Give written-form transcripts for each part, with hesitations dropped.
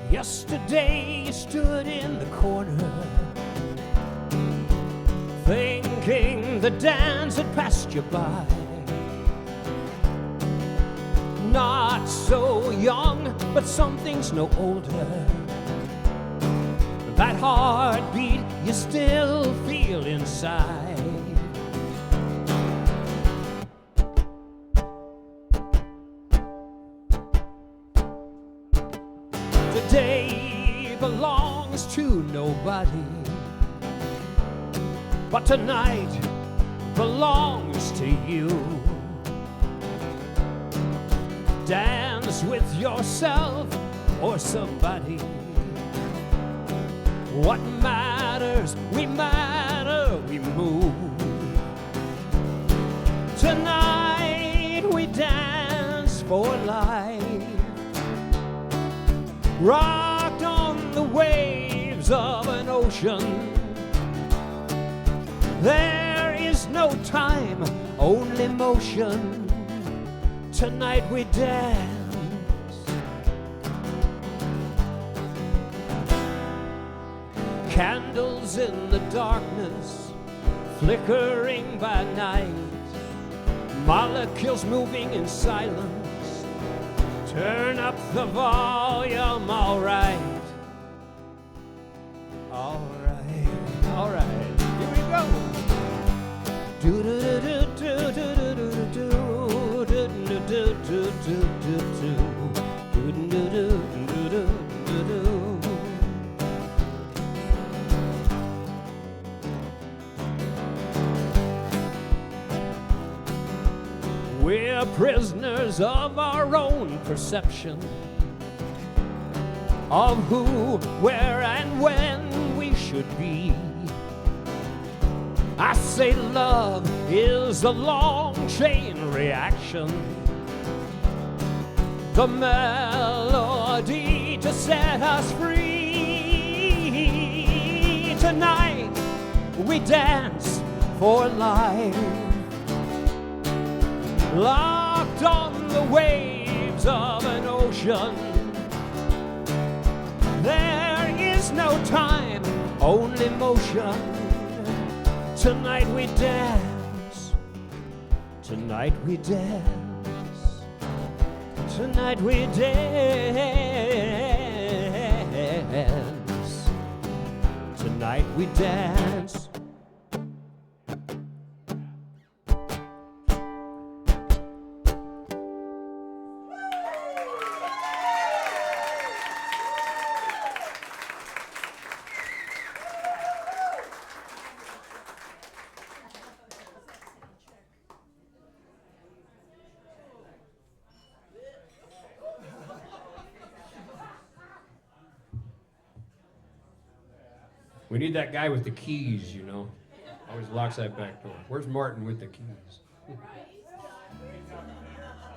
Yesterday you stood in the corner, thinking the dance had passed you by. Not so young, but some things no older. That heartbeat you still feel inside. Today belongs to nobody, but tonight belongs to you. Dance with yourself or somebody. What matters, we matter, we move. Tonight we dance for life, rocked on the waves of an ocean. There is no time, only motion. Tonight we dance. Candles in the darkness, flickering by night. Molecules moving in silence. Turn up the volume, all right. All right, all right. Here we go. Do do do do do do do do do do do do do do do. We're prisoners of our own perception of who, where, and when we should be. I say love is a long chain reaction, the melody to set us free. Tonight we dance for life, locked on the waves of an ocean. There is no time, only motion. Tonight we dance, tonight we dance, tonight we dance, tonight we dance. We need that guy with the keys, you know. Always locks that back door. Where's Martin with the keys?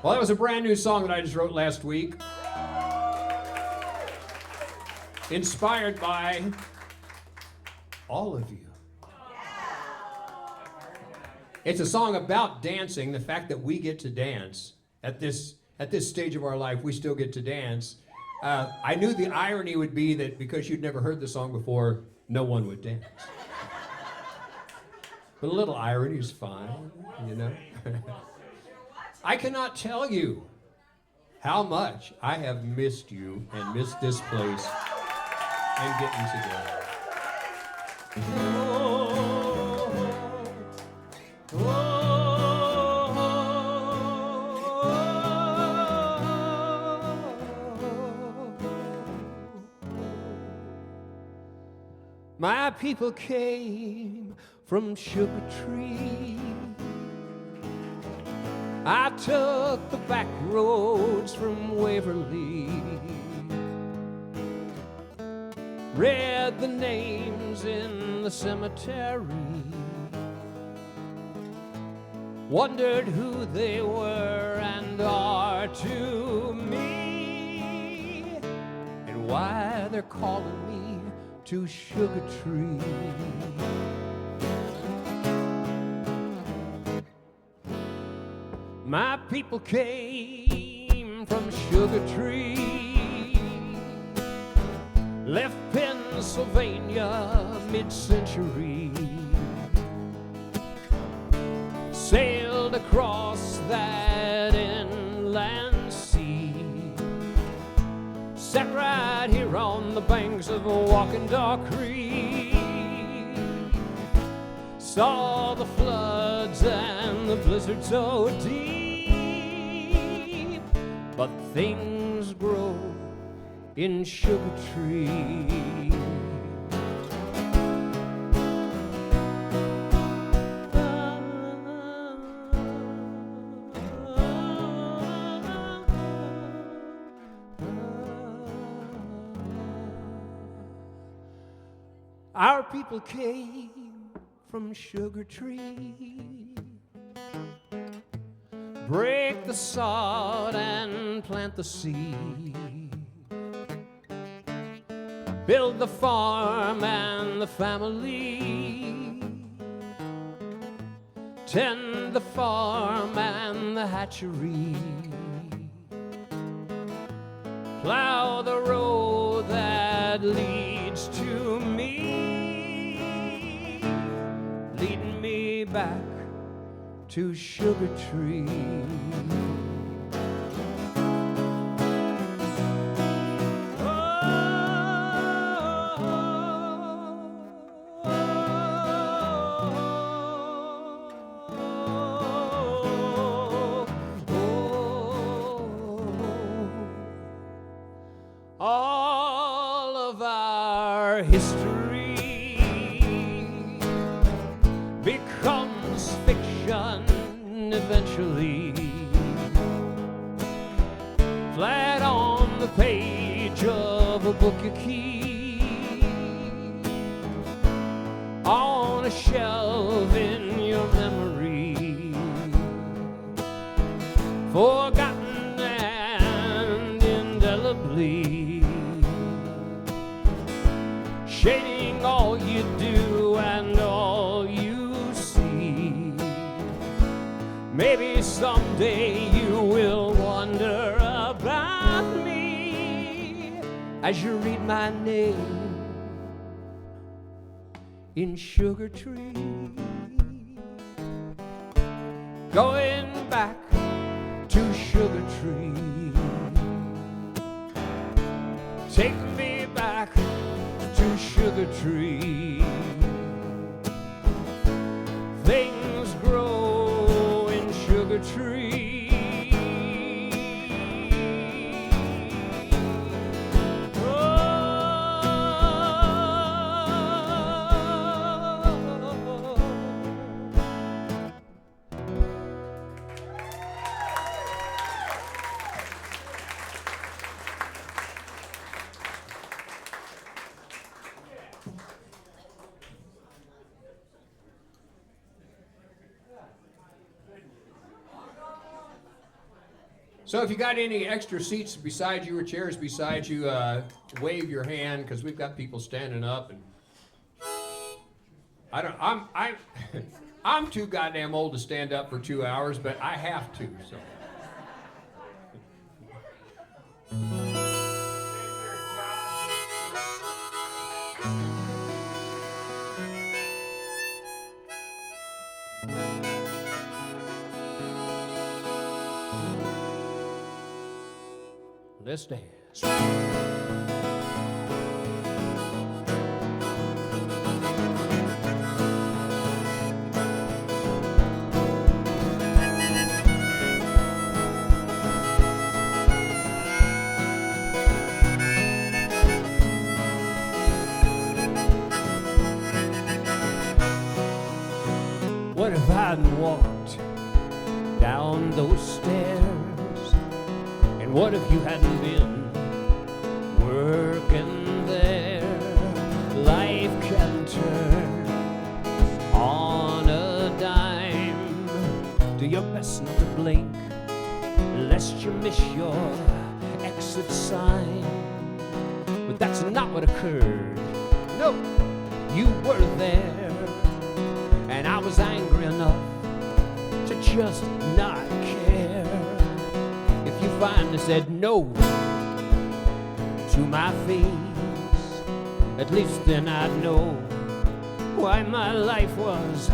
Well, that was a brand new song that I just wrote last week. Inspired by all of you. It's a song about dancing, the fact that we get to dance. At this stage of our life, we still get to dance. I knew the irony would be that because you'd never heard the song before, no one would dance. But a little irony is fine, you know? I cannot tell you how much I have missed you and missed this place and getting together. My people came from Sugar Tree. I took the back roads from Waverly. Read the names in the cemetery. Wondered who they were and are to me, and why they're calling me to Sugar Tree. My people came from Sugar Tree. Pennsylvania, mid-century. Sailed across that inland sea. Sat right here on the banks of Walkenhorst Creek. Saw the floods and the blizzard so deep, but things grow in Sugar Tree. Our people came from Sugar Tree. Break the sod and plant the seed. Build the farm and the family. Tend the farm and the hatchery. Plow the road that leads to me, leading me back to Sugar Tree. All of our history becomes fiction eventually. Flat on the page of a book you keep, on a shelf in your memory, forgotten and indelibly, shading all you do and all you see. Maybe someday you will wonder about me as you read my name in Sugar Tree. Going back to Sugar Tree. Take me back to Sugar Tree. Things grow in Sugar Tree. So if you got any extra seats beside you or chairs beside you, wave your hand, because we've got people standing up. And I'm too goddamn old to stand up for 2 hours, but I have to. So. Let's dance. What if I hadn't walked down those stairs? And what if you hadn't been working there? Life can turn on a dime. Do your best not to blink, lest you miss your exit sign. But that's not what occurred. No, you were there, and I was angry enough to just not care. If you finally said no to my face, At least then I'd know why my life was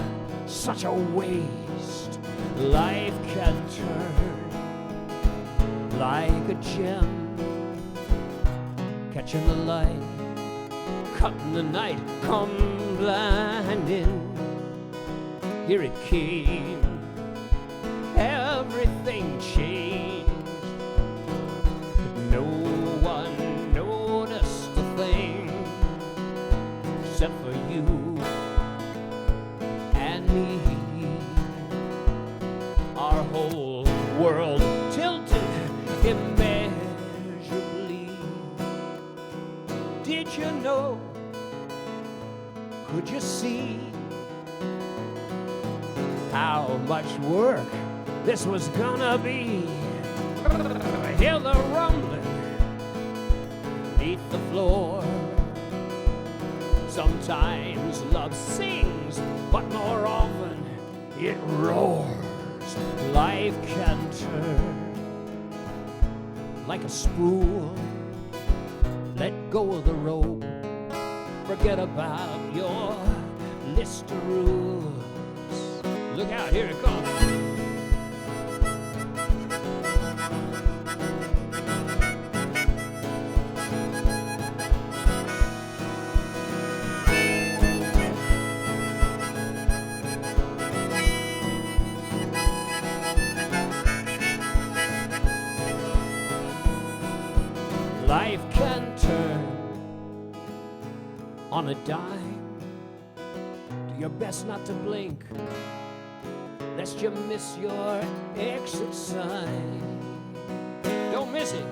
such a waste. Life can turn like a gem, catching the light, cutting the night, come blinding. Here it came, everything changed. No one noticed a thing except for you and me. Our whole world tilted immeasurably. Did you know? Could you see how much work this was gonna be? Hear the rumbling beneath the floor. Sometimes love sings, but more often it roars. Life can turn like a spool. Let go of the rope. Forget about your list of rules. Look out, here it comes. Life can turn on a dime. Do your best not to blink, lest you miss your exit sign. Don't miss it.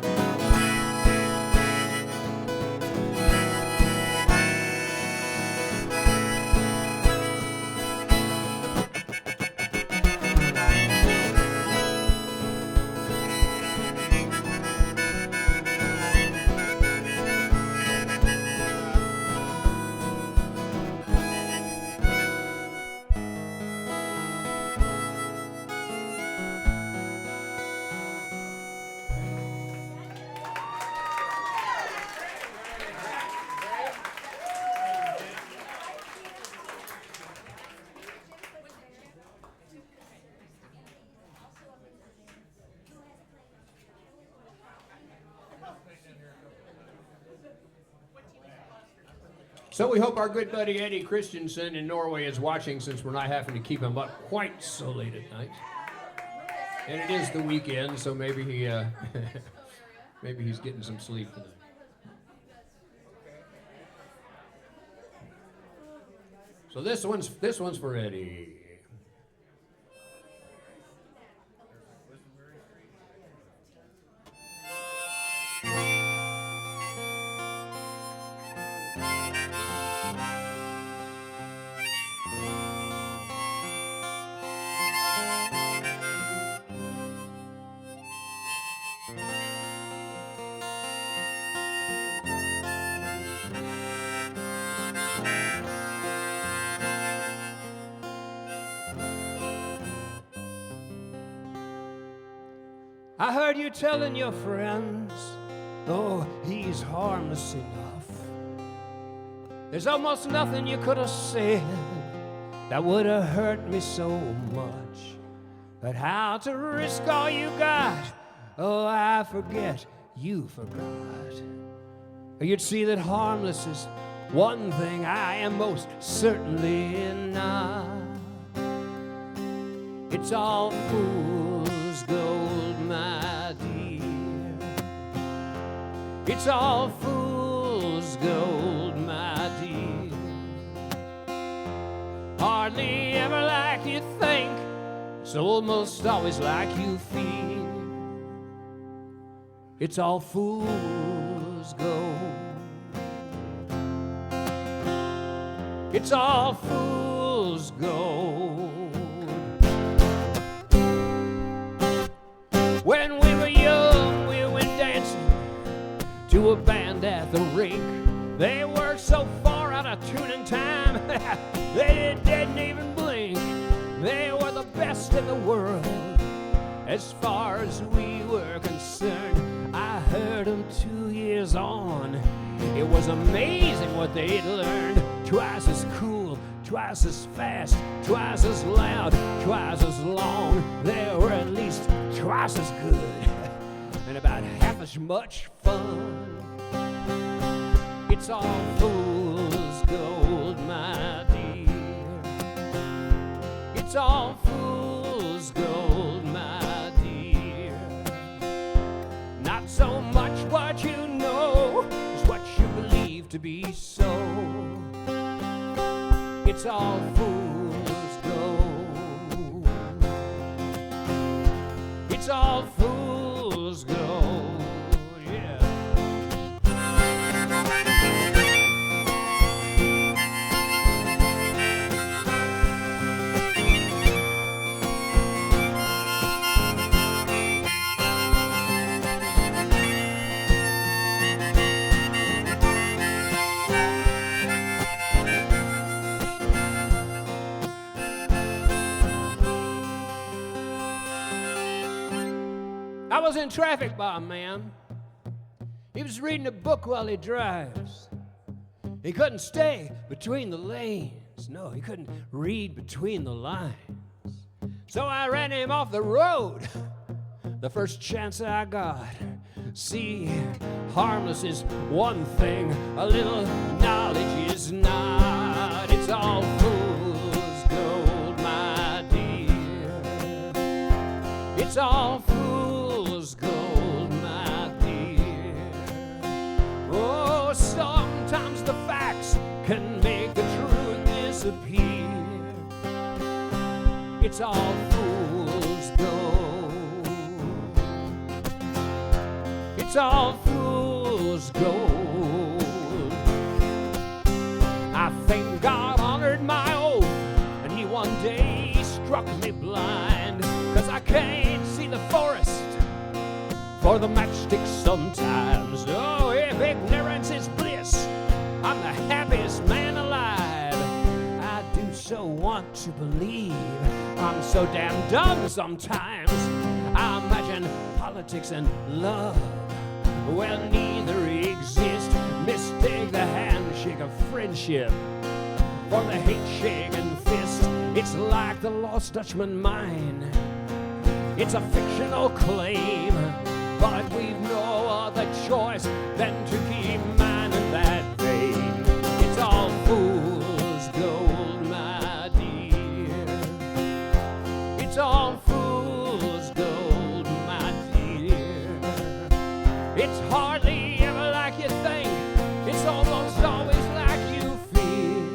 So we hope our good buddy Eddie Christensen in Norway is watching, since we're not having to keep him up quite so late at night. And it is the weekend, so maybe he maybe he's getting some sleep tonight. So this one's for Eddie. I heard you telling your friends, oh, he's harmless enough. There's almost nothing you could have said that would have hurt me so much. But how to risk all you got, oh, I forget you forgot. You'd see that harmless is one thing I am most certainly not. It's all fool's gold, my dear. It's all fool's gold, my dear. Hardly ever like you think, it's almost always like you feel. It's all fool's gold. It's all fool's gold. When we were young, we went dancing to a band at the rink. They were so far out of tune in time, they didn't even blink. They were the best in the world, as far as we were concerned. I heard them 2 years on, It was amazing what they'd learned. Twice as cool, twice as fast, twice as loud, twice as long. They were at least twice as good and about half as much fun. It's all fool's gold, my dear. It's all fool's gold, my dear. Not so much what you know is what you believe to be so. It's all fool's gold. It's all fool's gold, yeah. I was in traffic by a man. He was reading a book while he drives. He couldn't stay between the lanes. No, he couldn't read between the lines. So I ran him off the road the first chance I got. See, harmless is one thing, a little knowledge is not. It's all fool's gold, my dear. It's all fool's gold, my dear. Oh, sometimes the facts can make the truth disappear. It's all fool's gold. It's all fool's gold. I think God honored my oath, and he one day struck me blind, 'cause I can't see the forest for the matchstick sometimes. Oh, if ignorance is bliss, I'm the happiest man alive. I do so want to believe. I'm so damn dumb sometimes. I imagine politics and love, well, neither exist. Mistake the handshake of friendship for the hate-shaking fist. It's like the lost Dutchman mine. It's a fictional claim, but we've no other choice than to keep mining that vein. It's all fool's gold, my dear. It's all fool's gold, my dear. It's hardly ever like you think. It's almost always like you fear.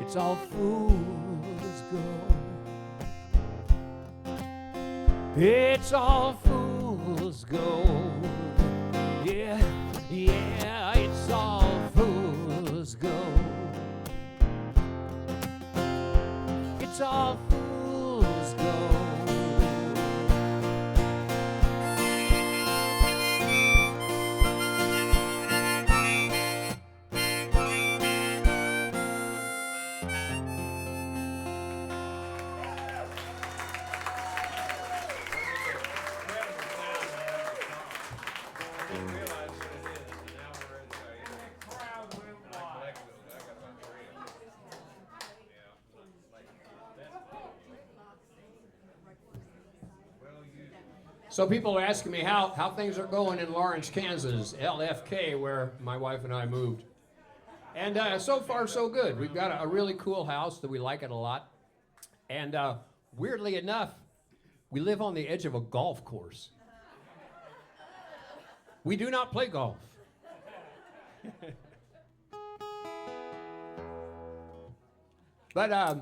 It's all fool's gold. It's all fool's gold. Yeah, yeah, it's all fool's gold. It's all fool's gold. So people are asking me how things are going in Lawrence, Kansas, LFK, where my wife and I moved. And so far, so good. We've got a really cool house that we like it a lot. And weirdly enough, we live on the edge of a golf course. We do not play golf. But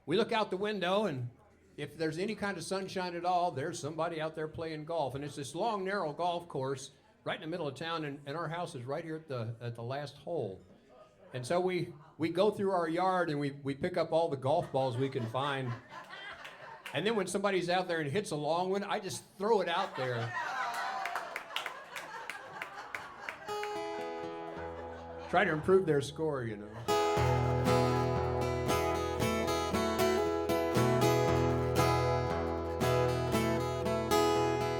we look out the window, and if there's any kind of sunshine at all, there's somebody out there playing golf. And it's this long, narrow golf course right in the middle of town, and our house is right here at the last hole. And so we go through our yard, and we pick up all the golf balls we can find. And then when somebody's out there and hits a long one, I just throw it out there. Try to improve their score, you know.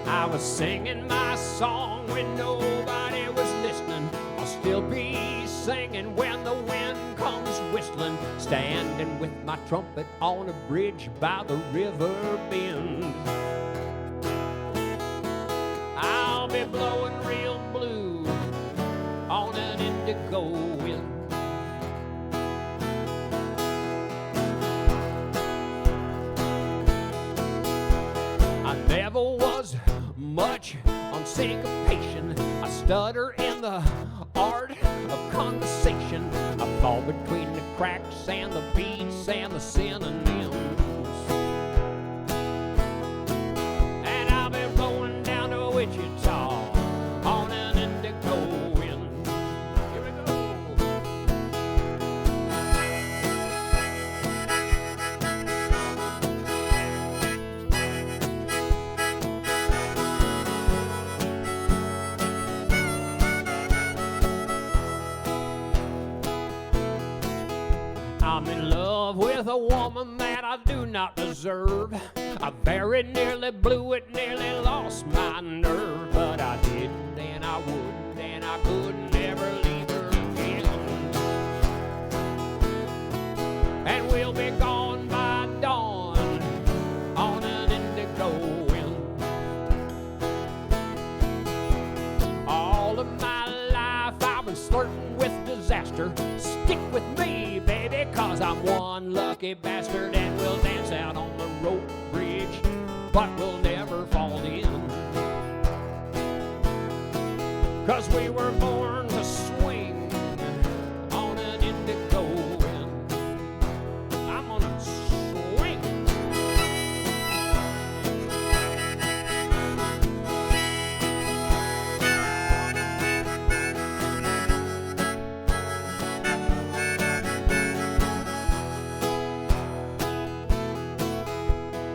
I I was singing my song when nobody was listening. I'll still be singing when the wind comes whistling, standing with my trumpet on a bridge by the river bend. I'll be blowing real blue on an indigo wind. I never was much on syncopation. I stutter in the art of conversation. I fall between the cracks and the beats and the synonyms. And I'll be rolling down to Wichita on an indigo wind. Here we go. I'm in love with a woman that I do not deserve. I very nearly blew it, nearly lost my nerve. But I didn't, and I wouldn't, and I couldn't ever leave her again. And we'll be gone by dawn on an indigo wind. All of my life I've been flirting with disaster. Stick with me, baby, 'cause I'm one lucky bastard, and we'll dance out on the rope bridge, but we'll never fall in. 'Cause we were born to swing on an indigo wind. I'm gonna swing.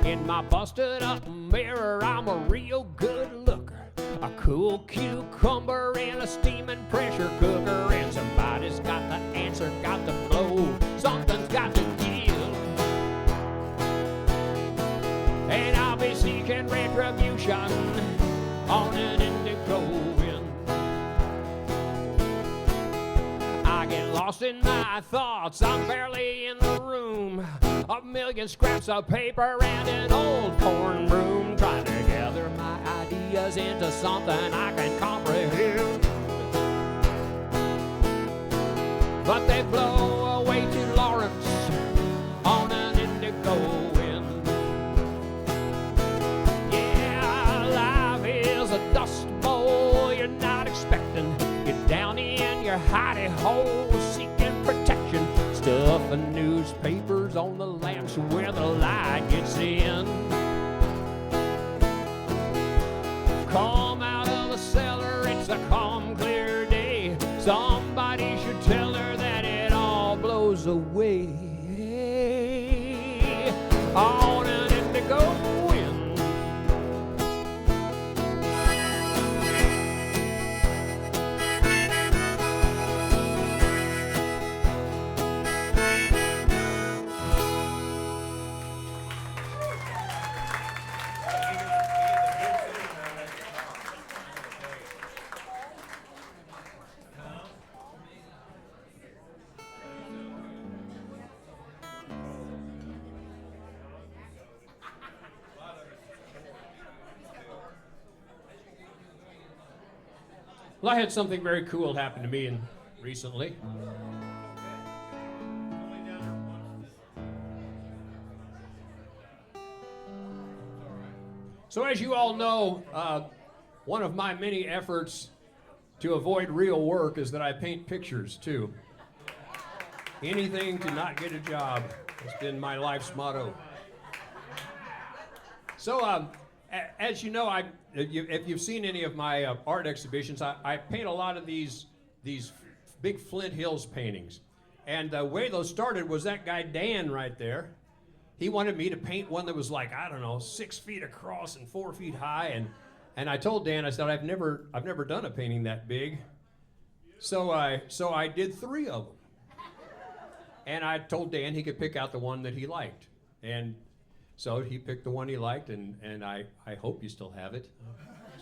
In my busted up mirror, I'm a real good looker. A cool cucumber in a steaming pressure cooker. And somebody's got the answer, got to blow. Something's got to give. And I'll be seeking retribution on an indigo wind. I get lost in my thoughts, I'm barely in the room. A million scraps of paper and an old torn broom, trying to gather my ideas into something I can comprehend. But they blow away to Lawrence on an indigo wind. Yeah, life is a dust bowl you're not expecting. You're down in your hidey hole seeking protection. Stuffing newspapers on the lamps where the light gets in. Come out of the cellar, it's a calm, clear day. Somebody should tell her that it all blows away on an indigo wind. Well, I had something very cool happen to me recently. So as you all know, one of my many efforts to avoid real work is that I paint pictures too. Anything to not get a job has been my life's motto. So as you know, if you've seen any of my art exhibitions, I paint a lot of these big Flint Hills paintings. And the way those started was that guy Dan right there. He wanted me to paint one that was like, I don't know, 6 feet across and 4 feet high. And I told Dan, I said, I've never done a painting that big. So I did 3 of them. And I told Dan he could pick out the one that he liked. And so he picked the one he liked, and I hope you still have it.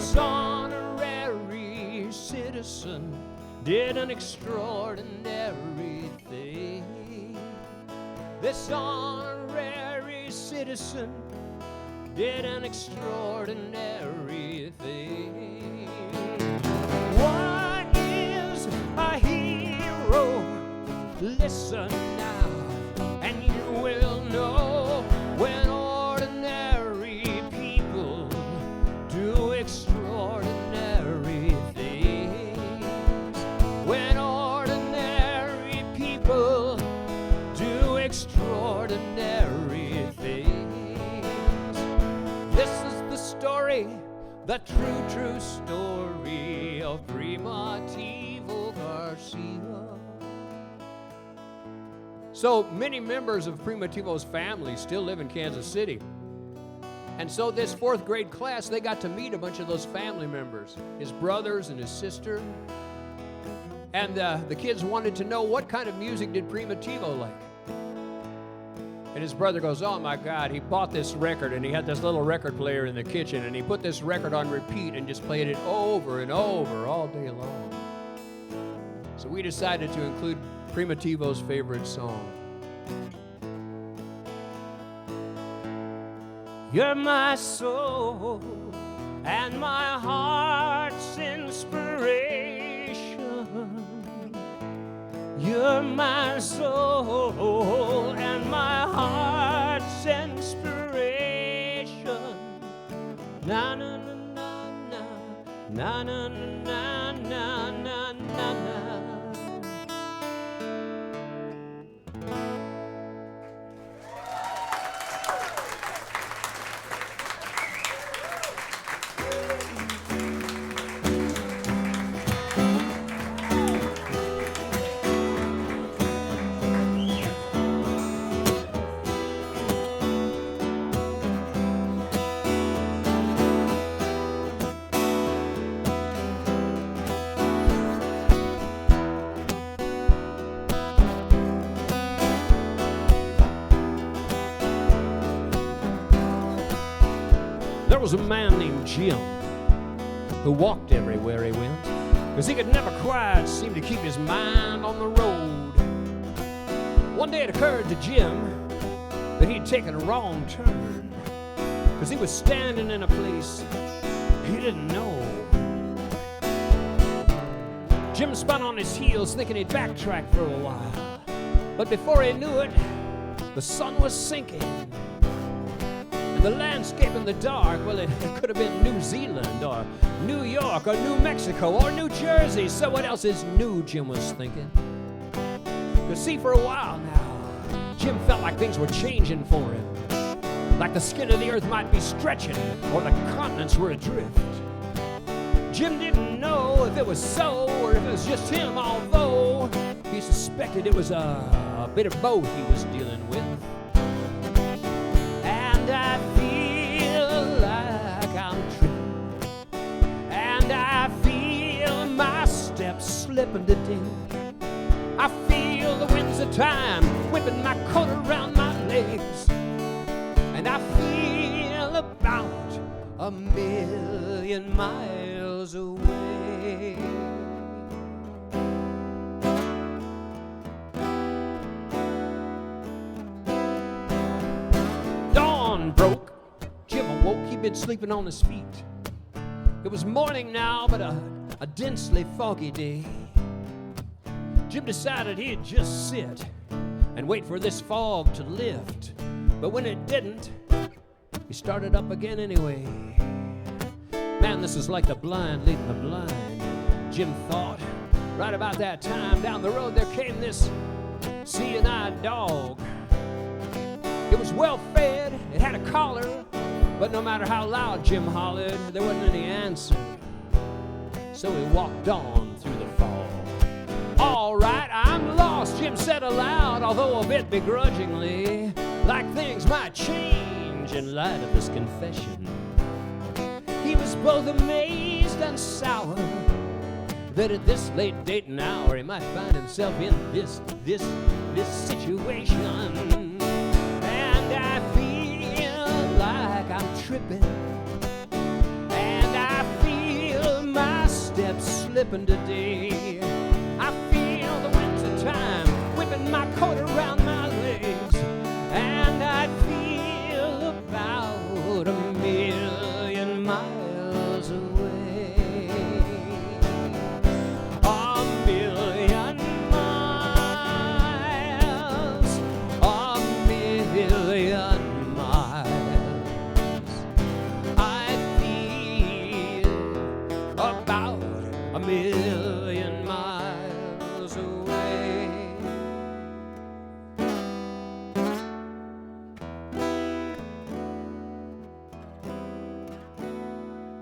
This honorary citizen did an extraordinary thing. This honorary citizen did an extraordinary thing. What is a hero? Listen now, and you will know when ordinary people do extraordinary things. When ordinary people do extraordinary things. This is the story, the true story of Primitivo Garcia. So many members of Primitivo's family still live in Kansas City. And so this fourth grade class, they got to meet a bunch of those family members, his brothers and his sister. And the kids wanted to know, what kind of music did Primitivo like? And his brother goes, oh my God, he bought this record and he had this little record player in the kitchen and he put this record on repeat and just played it over and over all day long. So we decided to include Primitivo's favorite song. You're my soul and my heart's inspiration. You're my soul and my heart's inspiration. Na na na na na na na na na na na. There was a man named Jim who walked everywhere he went, 'cause he could never quite seem to keep his mind on the road. One day it occurred to Jim that he'd taken a wrong turn, 'cause he was standing in a place he didn't know. Jim spun on his heels thinking he'd backtrack for a while, but before he knew it, the sun was sinking. The landscape in the dark, well, it could have been New Zealand or New York or New Mexico or New Jersey. So what else is new, Jim was thinking? 'Cause see, for a while now, Jim felt like things were changing for him. Like the skin of the earth might be stretching or the continents were adrift. Jim didn't know if it was so or if it was just him, although he suspected it was a bit of both he was dealing with. I feel like I'm tripping, and I feel my steps slipping today. I feel the winds of time whipping my coat around my legs, and I feel about 1,000,000 miles away. Broke. Jim awoke, he'd been sleeping on his feet. It was morning now, but a densely foggy day. Jim decided he'd just sit and wait for this fog to lift. But when it didn't, he started up again anyway. Man, this is like the blind leading the blind, Jim thought. Right about that time, down the road, there came this seeing-eyed dog. It was well-fed, it had a collar, but no matter how loud Jim hollered, there wasn't any answer. So he walked on through the fog. All right, I'm lost, Jim said aloud, although a bit begrudgingly, like things might change in light of this confession. He was both amazed and sour that at this late date and hour he might find himself in this situation. I feel like I'm tripping, and I feel steps slipping today. I feel the winter time whipping my coat around my legs, and I feel about 1,000,000 miles away. 1,000,000 miles, 1,000,000 miles. I feel about 1,000,000 miles away.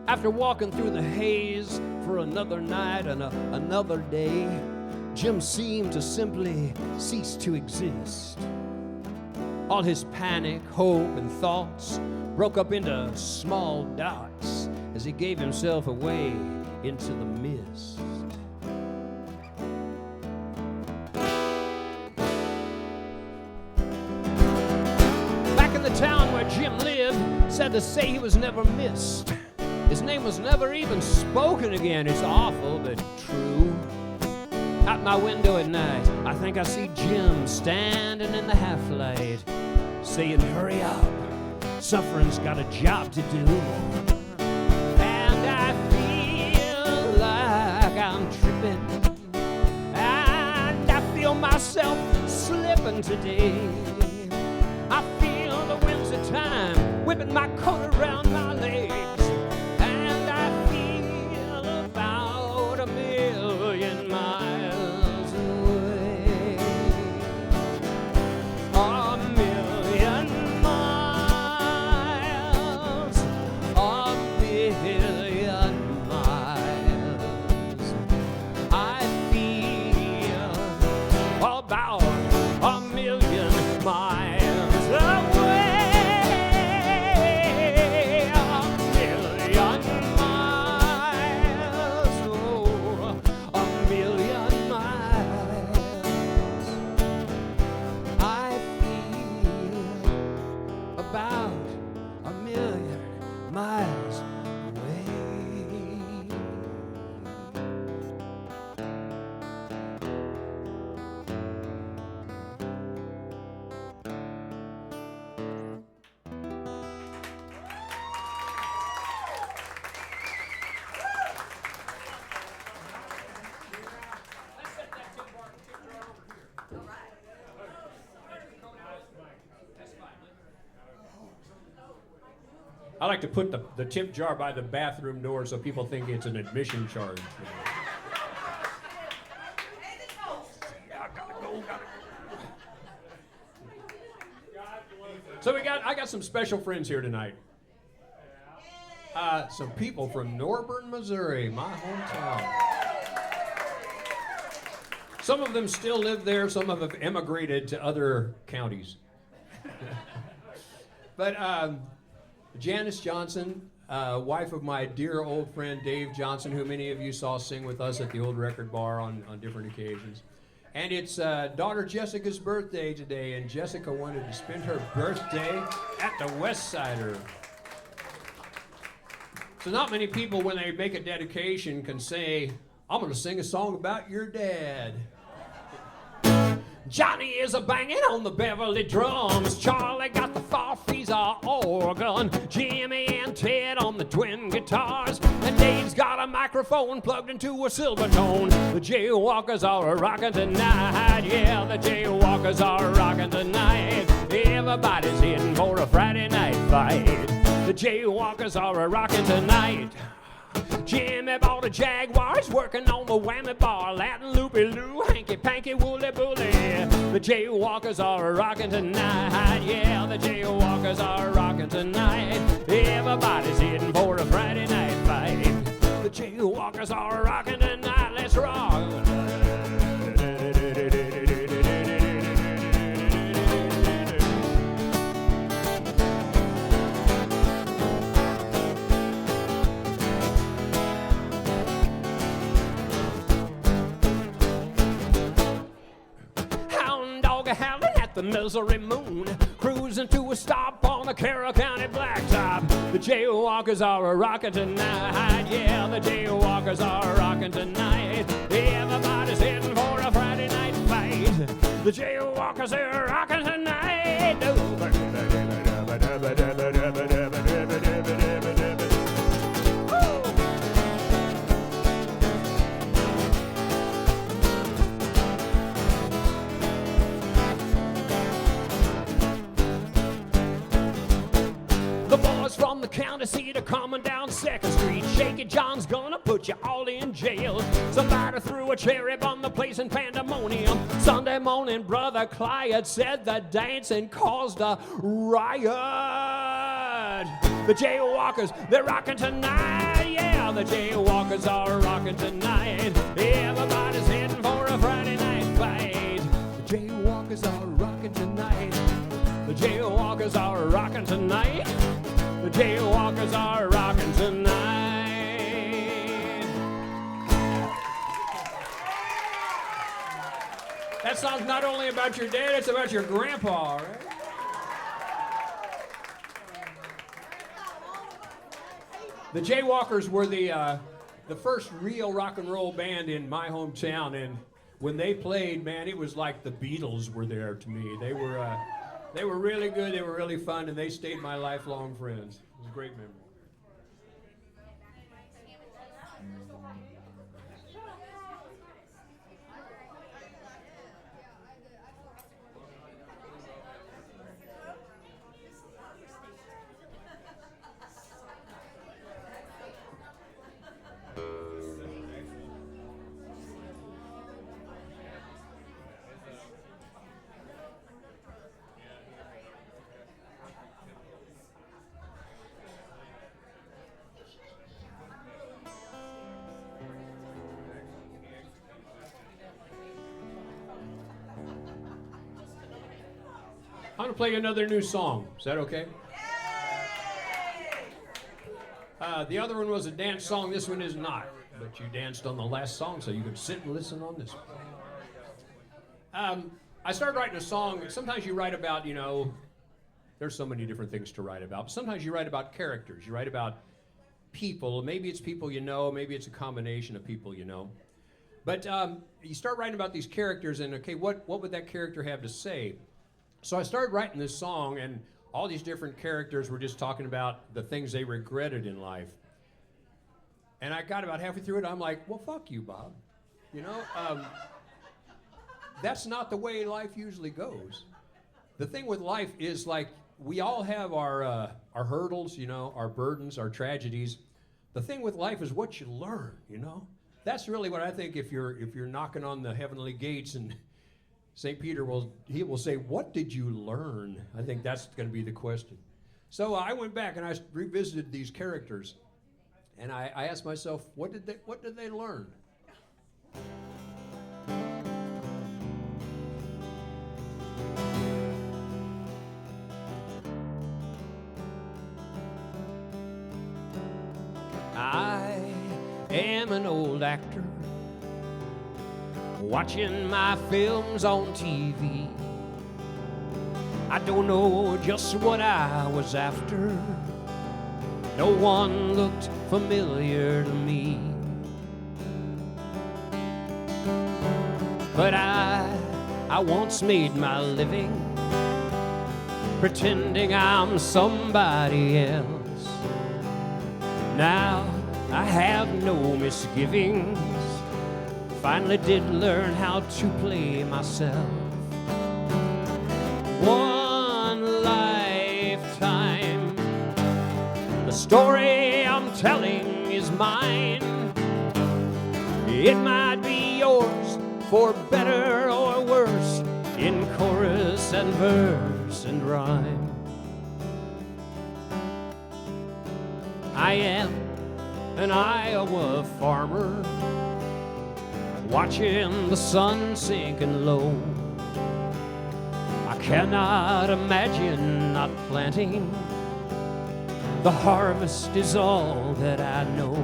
After walking through the haze for another night and another day, Jim seemed to simply cease to exist. All his panic, hope, and thoughts broke up into small dots as he gave himself away into the mist. Back in the town where Jim lived, sad to say he was never missed. His name was never even spoken again. It's awful, but true. Out my window at night, I think I see Jim standing in the half-light, saying, "Hurry up, suffering's got a job to do." And I feel like I'm tripping, and I feel myself slipping today. I feel the winds of time whipping my coat around my legs, and I feel about 1,000,000 miles away. 1,000,000 miles, 1,000,000 miles. I feel about 1,000,000 miles away. 1,000,000 miles, oh, 1,000,000 miles. I feel about 1,000,000 miles away. I like to put the tip jar by the bathroom door so people think it's an admission charge. Yeah, I gotta go. So I got some special friends here tonight. Some people from Norburn, Missouri, my hometown. Some of them still live there. Some of them have emigrated to other counties. But Janice Johnson, wife of my dear old friend Dave Johnson, who many of you saw sing with us at the old record bar on different occasions. And it's daughter Jessica's birthday today, and Jessica wanted to spend her birthday at the Westsider. So not many people, when they make a dedication, can say, "I'm going to sing a song about your dad." Johnny is a banging on the Beverly drums. Charlie got the Farfisa organ. Jimmy and Ted on the twin guitars. And Dave's got a microphone plugged into a silver tone. The Jaywalkers are rocking tonight. Yeah, the Jaywalkers are rocking tonight. Everybody's in for a Friday night fight. The Jaywalkers are rocking tonight. Jimmy bought a Jaguar, he's working on the whammy bar. Latin loopy-loo, hanky-panky, woolly-bully. The Jaywalkers are rocking tonight. Yeah, the Jaywalkers are rocking tonight. Everybody's heading for a Friday night fight. The Jaywalkers are rocking tonight. Let's rock. Howling the misery moon, cruising to a stop on the Carroll County blacktop. The jaywalkers are rocking tonight, yeah, the jaywalkers are rocking tonight. Everybody's heading for a Friday night fight. The jaywalkers are rocking tonight. From the county seat are coming down 2nd Street. Shaky John's gonna put you all in jail. Somebody threw a cherry bomb, the place in pandemonium. Sunday morning, Brother Clyde said the dancing caused a riot. The jaywalkers, they're rocking tonight. Yeah, the jaywalkers are rocking tonight. Everybody's heading for a Friday night fight. The jaywalkers are rocking tonight. The jaywalkers are rocking tonight. The jaywalkers are rocking tonight. That song's not only about your dad, it's about your grandpa, right? The Jaywalkers were the first real rock and roll band in my hometown, and when they played, man, it was like the Beatles were there to me. They were really good, they were really fun, and they stayed my lifelong friends. It was a great memory. I'm going to play another new song. Is that okay? The other one was a dance song. This one is not. But you danced on the last song, so you can sit and listen on this one. I started writing a song. Sometimes you write about, there's so many different things to write about. Sometimes you write about characters. You write about people. Maybe it's people you know. Maybe it's a combination of people you know. But you start writing about these characters, and okay, what would that character have to say? So I started writing this song, and all these different characters were just talking about the things they regretted in life. And I got about halfway through it, I'm like, well, fuck you, Bob. That's not the way life usually goes. The thing with life is, like, we all have our hurdles, our burdens, our tragedies. The thing with life is what you learn, That's really what I think if you're knocking on the heavenly gates and St. Peter will say, what did you learn? I think that's going to be the question. So I went back and I revisited these characters, and I asked myself, what did they learn? I am an old actor, watching my films on TV. I don't know just what I was after. No one looked familiar to me. But I once made my living pretending I'm somebody else. Now I have no misgivings. Finally did learn how to play myself. One lifetime, the story I'm telling is mine. It might be yours for better or worse, in chorus and verse and rhyme. I am an Iowa farmer, watching the sun sinking low. I cannot imagine not planting. The harvest is all that I know.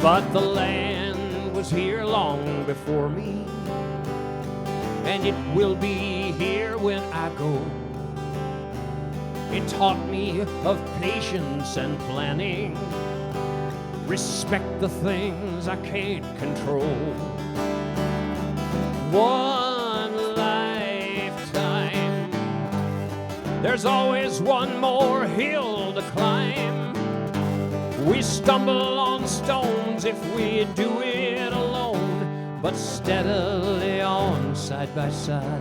But the land was here long before me, and it will be here when I go. It taught me of patience and planning, respect the things I can't control. One lifetime, there's always one more hill to climb. We stumble on stones if we do it alone, but steadily on side by side.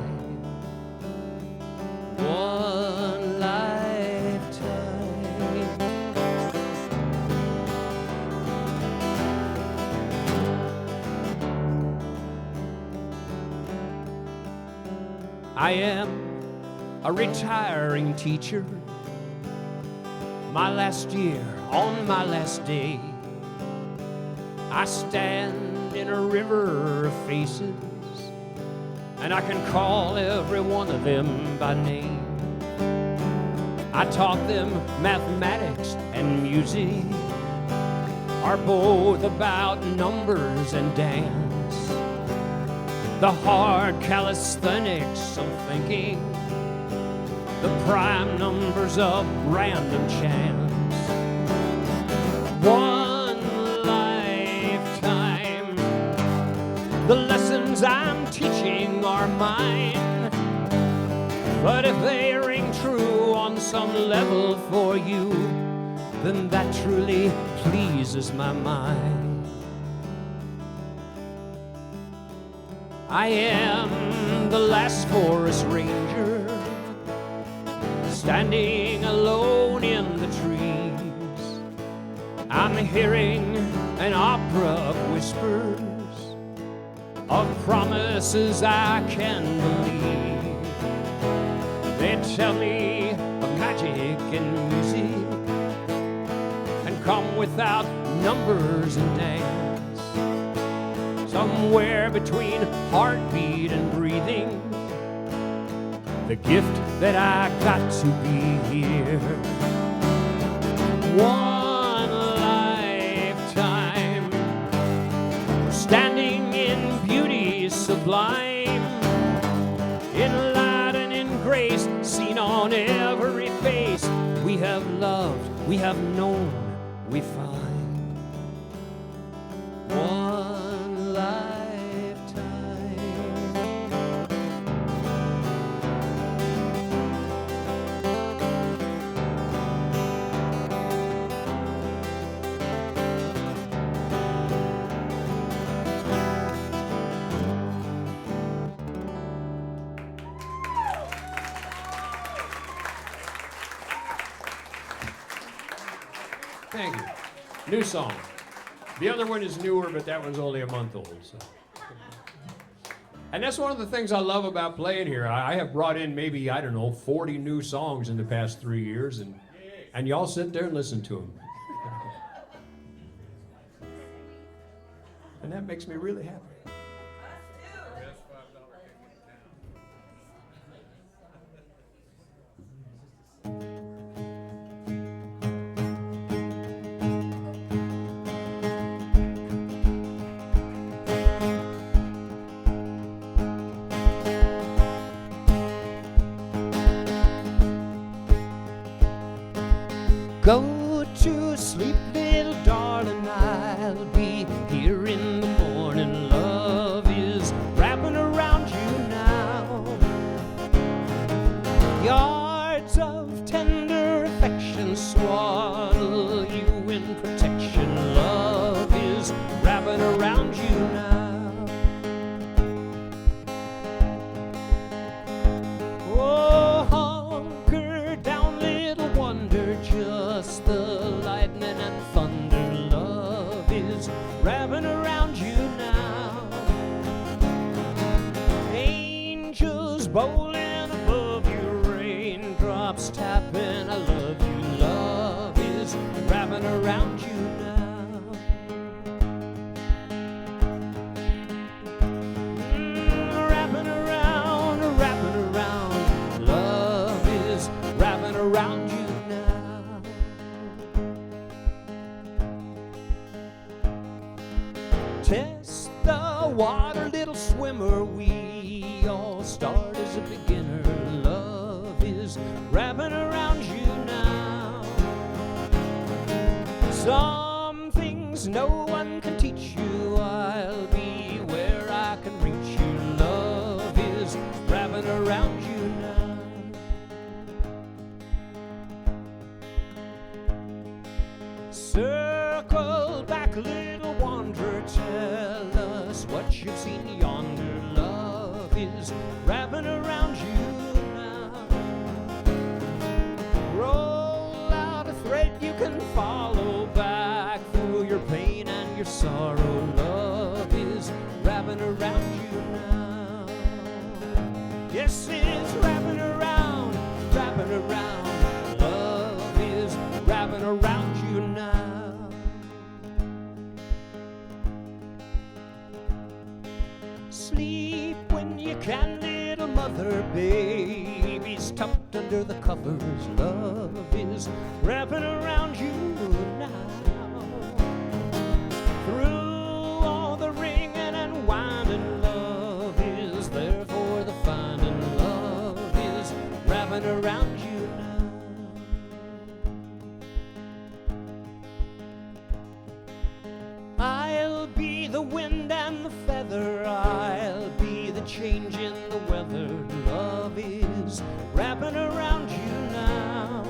One lifetime. I am a retiring teacher. My last year, on my last day, I stand in a river of faces, and I can call every one of them by name. I taught them mathematics and music, are both about numbers and dance, the hard calisthenics of thinking, the prime numbers of random chance. One lifetime, the lessons I'm teaching are mine, but if they ring true on some level for you, then that truly pleases my mind. I am the last forest ranger, standing alone in the trees. I'm hearing an opera of whispers, of promises I can believe. They tell me of magic and music, and come without numbers and dance. Somewhere between heartbeat and breathing, the gift that I got to be here. One lifetime, standing in beauty sublime, in light and in grace, seen on every face. We have loved, we have known, we find. One lifetime. Thank you. New song. The other one is newer, but that one's only a month old. So. And that's one of the things I love about playing here. I have brought in maybe, I don't know, 40 new songs in the past 3 years, and y'all sit there and listen to them. And that makes me really happy. Go to sleep, little darling, I'll be here in the morning. Love is wrapping around you now. Yards of tender affection swaddle you in protection. Love is wrapping around you now. Oh, hunker down, little wonder, just the lightning and thunder. Love is wrapping around you now. Angels bowling above you, raindrops tapping, I love you. Love is wrapping around you now. Wrapping around, wrapping around. Love is wrapping around you now. Test the water, little swan. swimmer, we all start as a beginner. Love is wrapping around you now. Some things no one can teach you. I'll be where I can reach you. Love is wrapping around you now. Circle back, little wanderer, tell us what you've seen yonder. Love is wrapping around you now. Roll out a thread you can follow back through your pain and your sorrow. Love is wrapping around you now. Yes, it's wrapping around, wrapping around. Love is wrapping around you now. Sleep when you can, little mother. Baby's tucked under the covers. Love is wrapping around you now. Through all the ringing and winding, love is there for the finding. Love is wrapping around you now. I'll be the wind and the feather. I'll be the change in the weather. Love is wrapping around you now.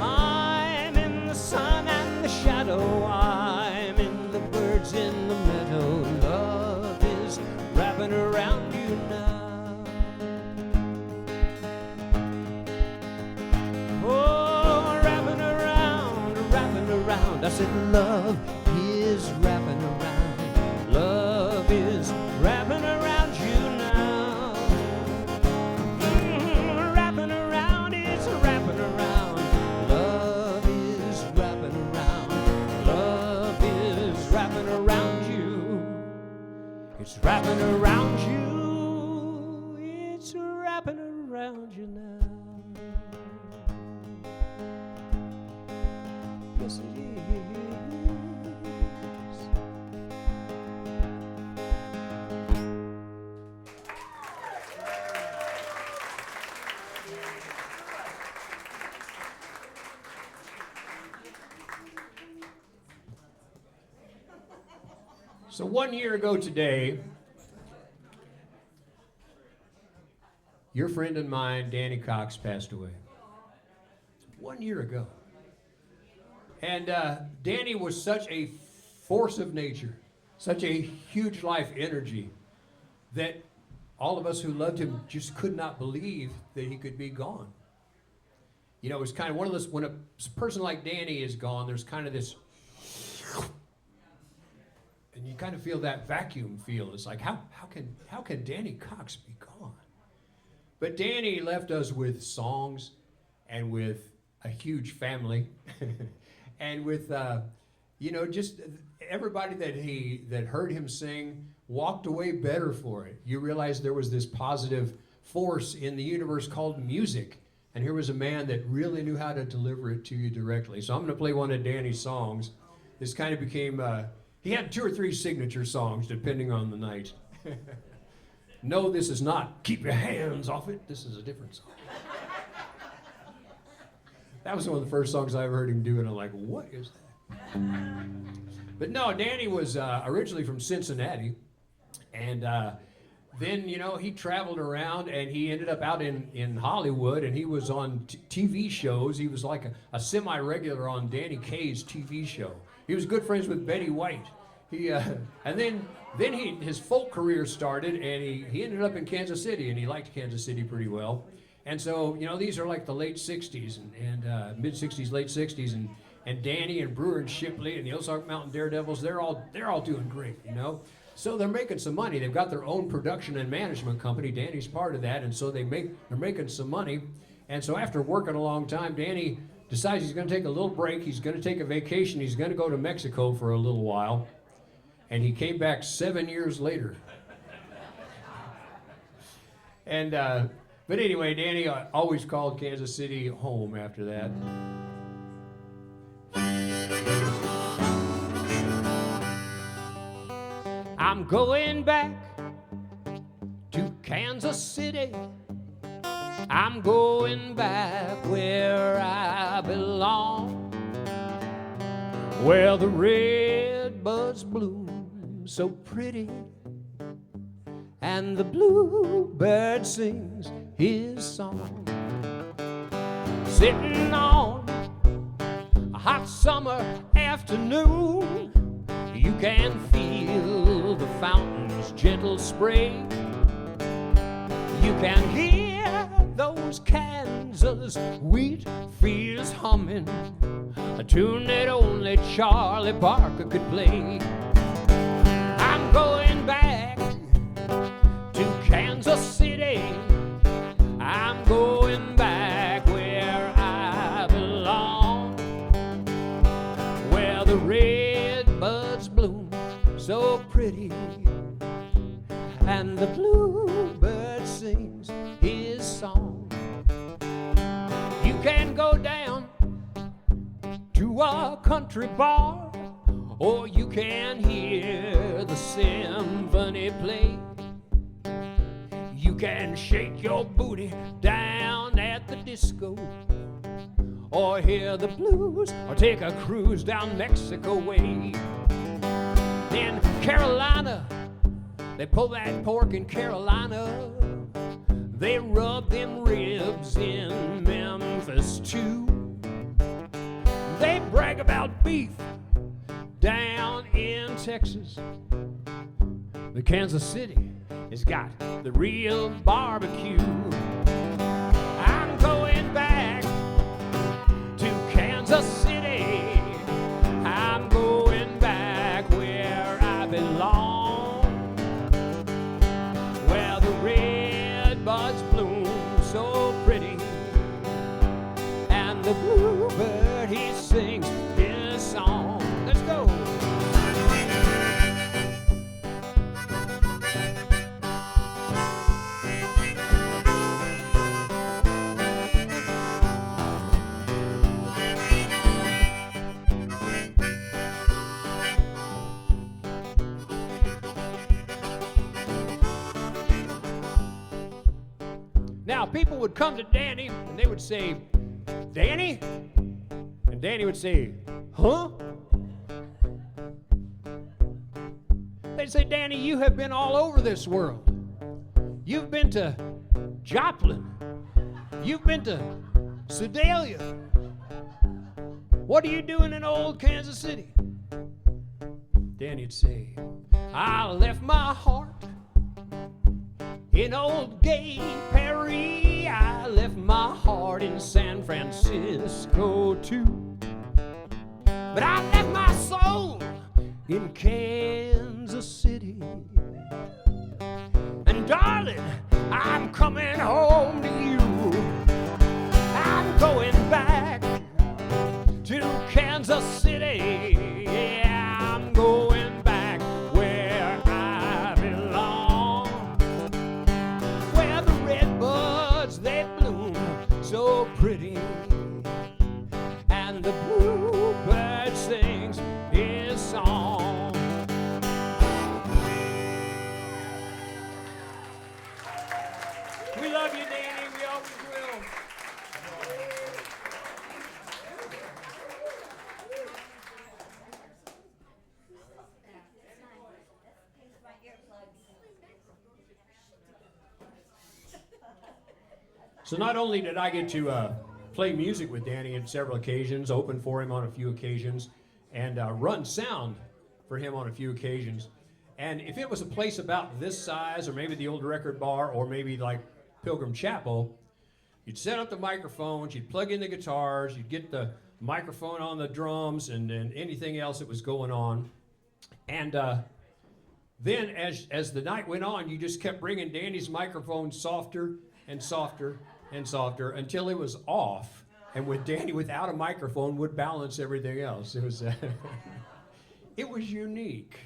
I'm in the sun and the shadow. I'm in the birds in the meadow. Love is wrapping around you now. Oh, wrapping around, wrapping around. I said love is wrapping around. Love is wrapping around you now. Wrapping around, it's wrapping around. Love is wrapping around. Love is wrapping around you. It's wrapping around you. It's wrapping around you now. Yes, it is. So 1 year ago today, your friend and mine, Danny Cox, passed away. 1 year ago. And Danny was such a force of nature, such a huge life energy, that all of us who loved him just could not believe that he could be gone. You know, it was kind of one of those, when a person like Danny is gone, there's kind of this, and you kind of feel that vacuum feel. It's like, how can Danny Cox be gone? But Danny left us with songs and with a huge family and with, you know, just everybody that heard him sing walked away better for it. You realize there was this positive force in the universe called music. And here was a man that really knew how to deliver it to you directly. So I'm going to play one of Danny's songs. This kind of became, he had 2 or 3 signature songs depending on the night. No, this is not Keep Your Hands Off It. This is a different song. That was one of the first songs I ever heard him do, and I'm like, what is that? But no, Danny was originally from Cincinnati, and then, you know, he traveled around, and he ended up out in Hollywood, and he was on TV shows. He was like a semi-regular on Danny Kaye's TV show. He was good friends with Betty White. He and then his folk career started, and he ended up in Kansas City, and he liked Kansas City pretty well. And so, you know, these are like the late 60s and mid-60s, late 60s, and Danny and Brewer and Shipley and the Ozark Mountain Daredevils, they're all doing great, you know. So they're making some money. They've got their own production and management company. Danny's part of that, and so they're making some money. And so after working a long time, Danny decides he's going to take a little break. He's going to take a vacation. He's going to go to Mexico for a little while. And he came back 7 years later. And but anyway, Danny always called Kansas City home after that. I'm going back to Kansas City. I'm going back where I belong, where the red buds bloom so pretty, and the bluebird sings his song. Sitting on a hot summer afternoon, you can feel the fountain's gentle spray. You can hear those Kansas wheat fields humming, a tune that only Charlie Parker could play. I'm going back to Kansas City. I'm going back where I belong, where the red buds bloom so pretty, and the bluebird sings his song. You can go down to a country bar, or you can hear the symphony play. You can shake your booty down at the disco, or hear the blues, or take a cruise down Mexico way. In Carolina, they pull that pork in Carolina. They rub them ribs in Memphis too. They brag about beef down in Texas. But Kansas City has got the real barbecue. I'm going back to Kansas City. I'm going back where I belong, where the red buds bloom so pretty, and the bluebird, he sings his song. Let's go. Now, people would come to Danny and they would say, "Danny?" And Danny would say, "Huh?" They'd say, "Danny, you have been all over this world. You've been to Joplin. You've been to Sedalia. What are you doing in old Kansas City?" Danny'd say, "I left my heart in old gay Perry. I left my heart in San Francisco too. But I left my soul in Kansas City. And darling, I'm coming home to you. I'm going back to Kansas City. Yeah, I'm going back where I belong, where the red buds, they bloom so pretty, and the bluebird sings his song." We love you, Danny. We always will. So not only did I get to play music with Danny on several occasions, open for him on a few occasions, and run sound for him on a few occasions. And if it was a place about this size, or maybe the old record bar, or maybe like Pilgrim Chapel, you'd set up the microphones, you'd plug in the guitars, you'd get the microphone on the drums, and anything else that was going on. And then as the night went on, you just kept bringing Danny's microphone softer and softer and softer until it was off, and with Danny without a microphone would balance everything else. It was it was unique.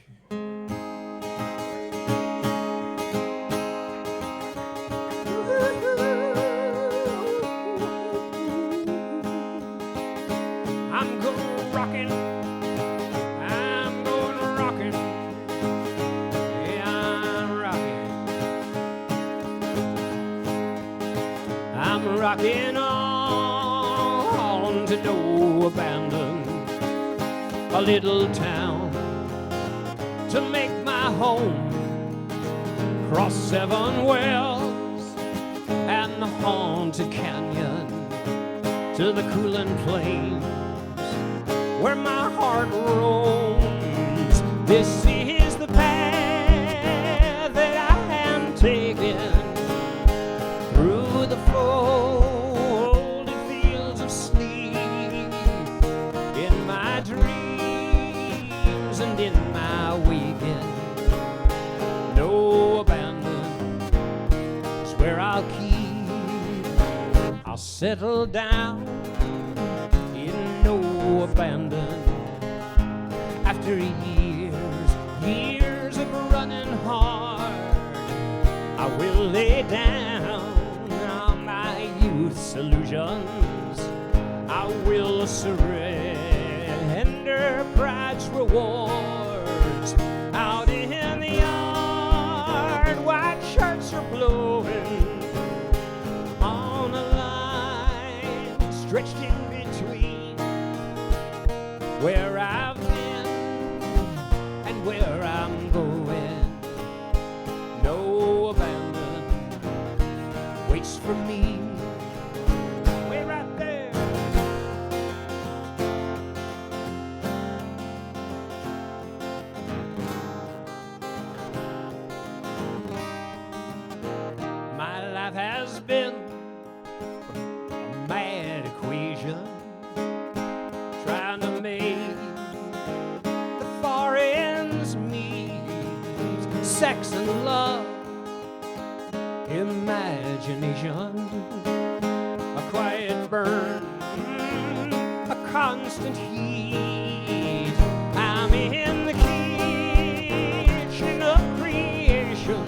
I'm going rockin', I'm going rockin', rocking on to no abandon, a little town to make my home, cross 7 wells and the haunted canyon to the cooling plains where my heart roams. This is the path that I am taking through the folded fields of sleep, in my dreams and in my waking. No abandon is where I'll keep. I'll settle down in no abandon. After years of running hard, I will lay down on my youth's illusions. I will surrender pride's rewards. Out in the yard, white shirts are blowing on a line stretched in between where I've been and where I'm going. No abandon waits for me. Way right there. My life has been a mad equation, trying to make the far ends meet. Sex and love, imagination, a quiet burn, a constant heat. I'm in the kitchen of creation,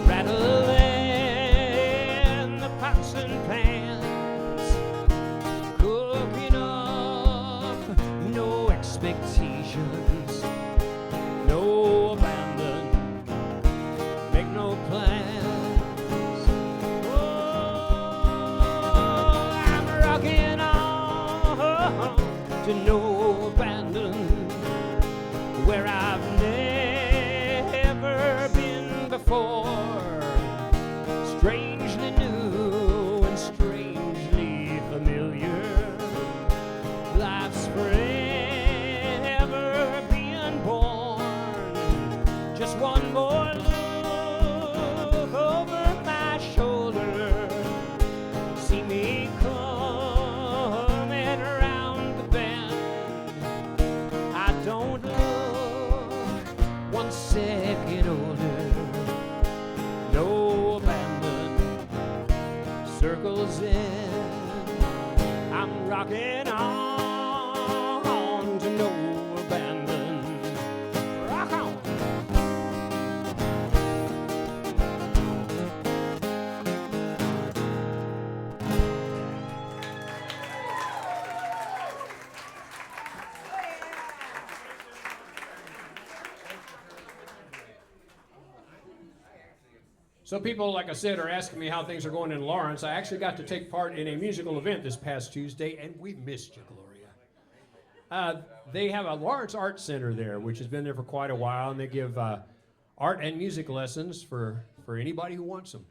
rattling the pots and pans, cooking up no expectations, no abandon, make no plans. Oh, I'm rocking on to no abandon, where I've never been before. Strangely new and strangely familiar. Life's forever being born. Just one more look over my shoulder. See me coming around the bend. I don't look 1 second older. No abandon circles in. I'm rocking on to no abandon. Rock on. So people, like I said, are asking me how things are going in Lawrence. I actually got to take part in a musical event this past Tuesday, and we missed you, Gloria. They have a Lawrence Art Center there, which has been there for quite a while, and they give art and music lessons for anybody who wants them.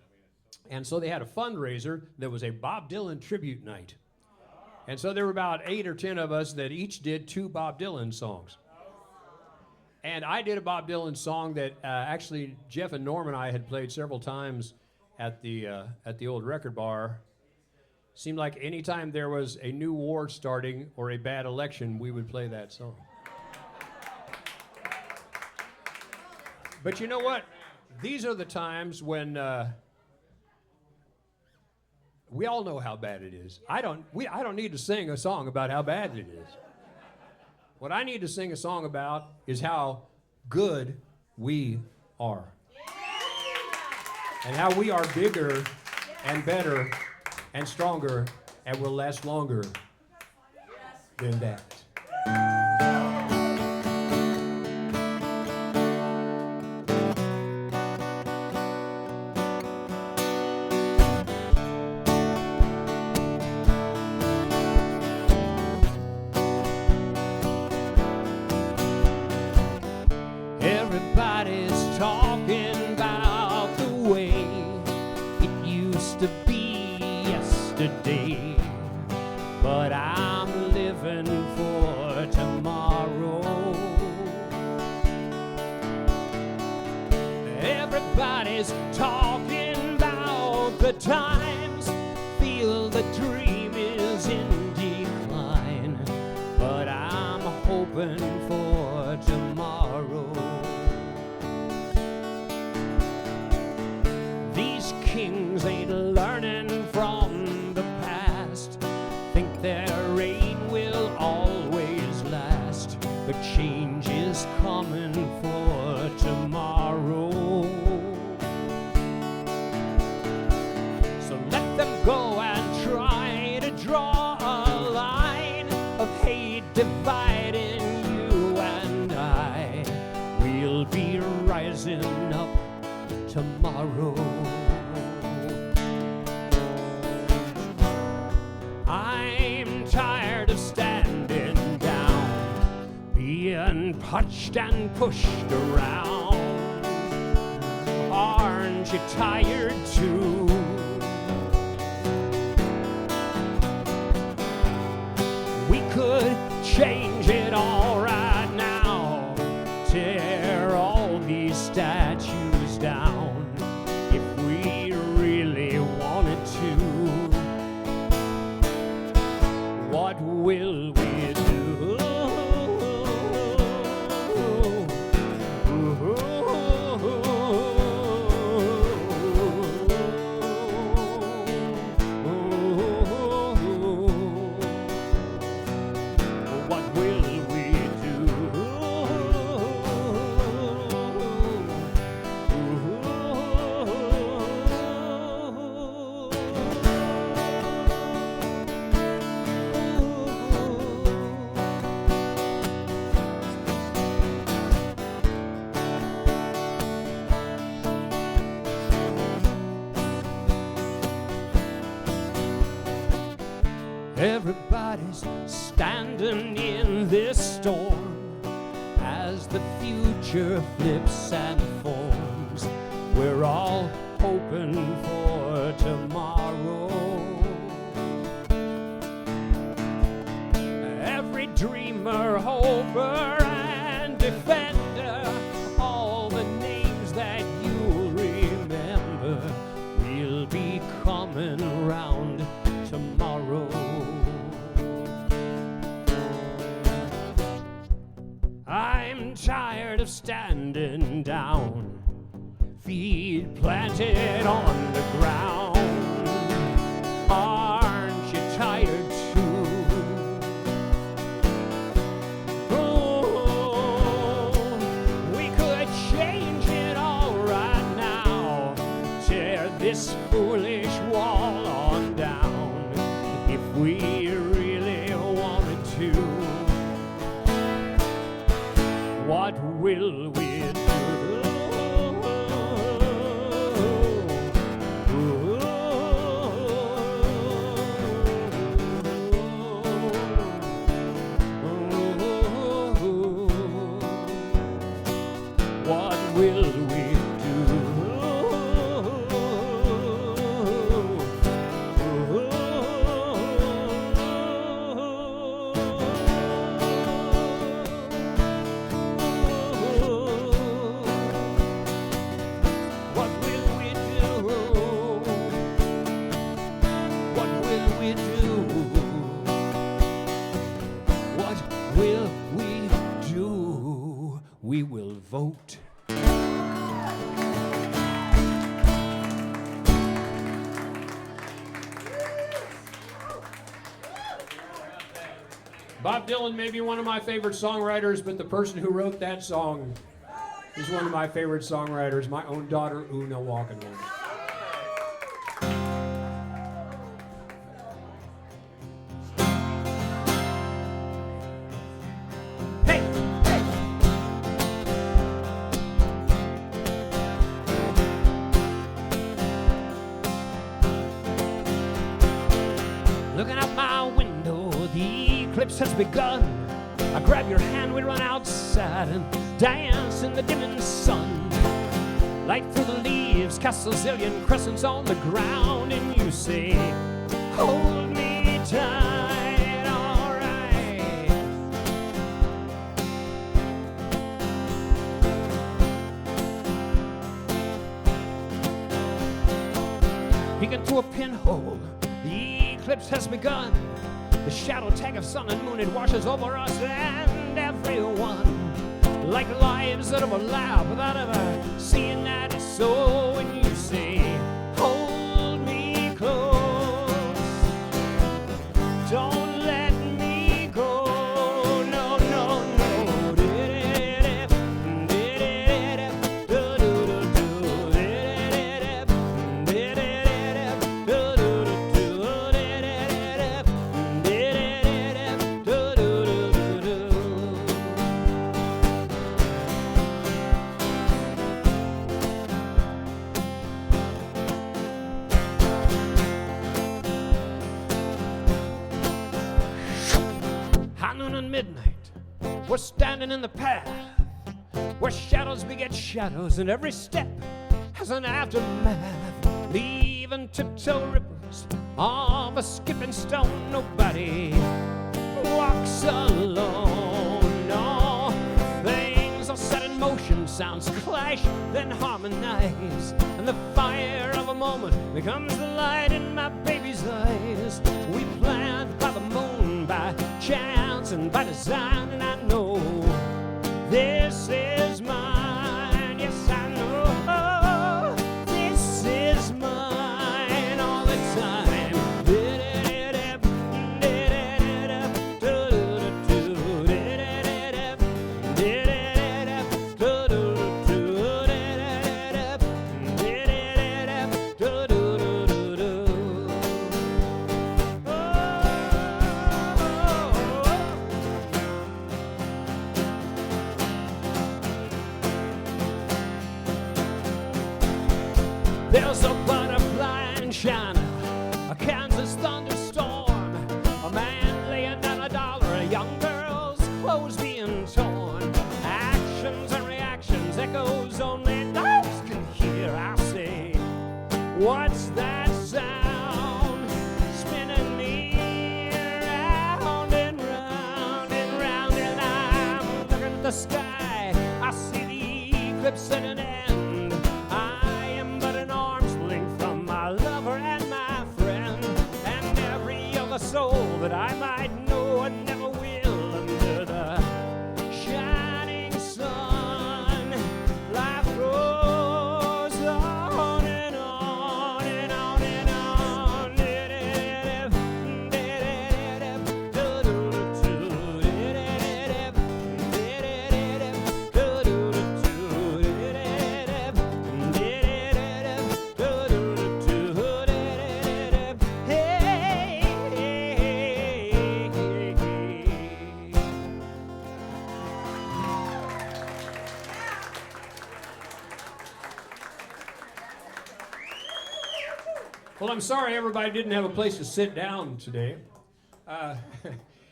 And so they had a fundraiser that was a Bob Dylan tribute night. And so there were about 8 or 10 of us that each did 2 Bob Dylan songs. And I did a Bob Dylan song that actually Jeff and Norm and I had played several times at the old record bar. Seemed like anytime there was a new war starting or a bad election, we would play that song. But you know what? These are the times when we all know how bad it is. I don't need to sing a song about how bad it is. What I need to sing a song about is how good we are. And how we are bigger and better and stronger and will last longer than that. the times, feel the dream is in decline, but I'm hoping for tomorrow. These kings ain't learning from the past, think their reign will always last, but change is coming for tomorrow. So let them go and try to draw a line of hate dividing you and I. We'll be rising up tomorrow. I'm tired of standing down, being punched and pushed around. Aren't you tired too? We could change it all right now, tear all these statues down if we really wanted to. What will we do? What will we do? Everybody's standing in this storm as the future flips and forms. We're all hoping for tomorrow. Every dreamer, hoper, and defender, all the names that you'll remember, will be coming around tomorrow. I'm tired of standing down, feet planted on the ground. Aren't you tired too? Oh, we could change it all right now, tear this foolish wall on down if we really wanted to. What will we do? What will we we will vote. Bob Dylan may be one of my favorite songwriters, but the person who wrote that song is one of my favorite songwriters, my own daughter, Una Walkenhorst. Looking out my window, the eclipse has begun. I grab your hand, we run outside and dance in the dimming sun. Light through the leaves, cast a zillion crescents on the ground, and you say, hold me tight, all right. peeking through a pinhole. The eclipse has begun. The shadow tag of sun and moon, it washes over us and everyone, like lives that overlap without ever seeing that it's so. When you say, hold me close, don't let me go. No, no, no. Midnight, we're standing in the path where shadows beget shadows, and every step has an aftermath, leaving tiptoe ripples of a skipping stone. Nobody walks alone. No, things are set in motion, sounds clash, then harmonize, and the fire of a moment becomes the light in my baby's eyes. We planned by the moon, by chance and by design, and I know this is mine. Yes, I know this is mine all the time. There's a butterfly in China, a Kansas thunderstorm, a man laying down $1, a young girl's clothes being torn. Actions and reactions, echoes only dogs can hear. I say, what's that sound? Spinning me round and round and round, and I'm looking at the sky. I see the eclipse at an end. Soul that I might know and never will, under the shining sun. Life goes on and on and on and on. Well, I'm sorry everybody didn't have a place to sit down today.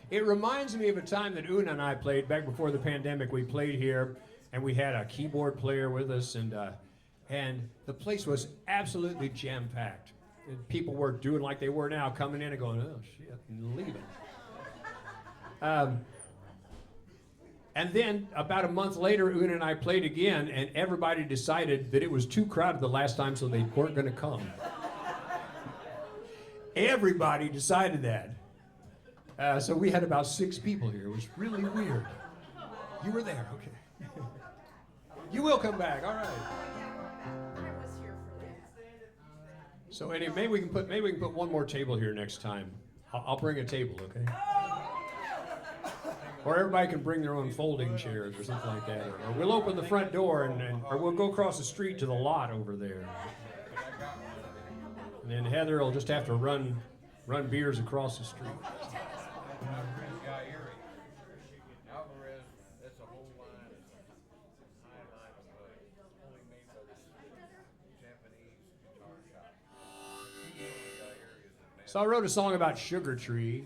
It reminds me of a time that Una and I played back before the pandemic. We played here, and we had a keyboard player with us, and the place was absolutely jam-packed. And people were doing like they were now, coming in and going, oh, shit, and leaving. And then about a month later, Una and I played again, and everybody decided that it was too crowded the last time, so they weren't going to come. Everybody decided that. So we had about 6 people here. It was really weird. You were there, okay. You will come back, all right. So anyway, maybe we can put one more table here next time. I'll bring a table, okay? Or everybody can bring their own folding chairs or something like that. Or we'll open the front door or we'll go across the street to the lot over there. And then Heather will just have to run beers across the street. So I wrote a song about Sugar Tree.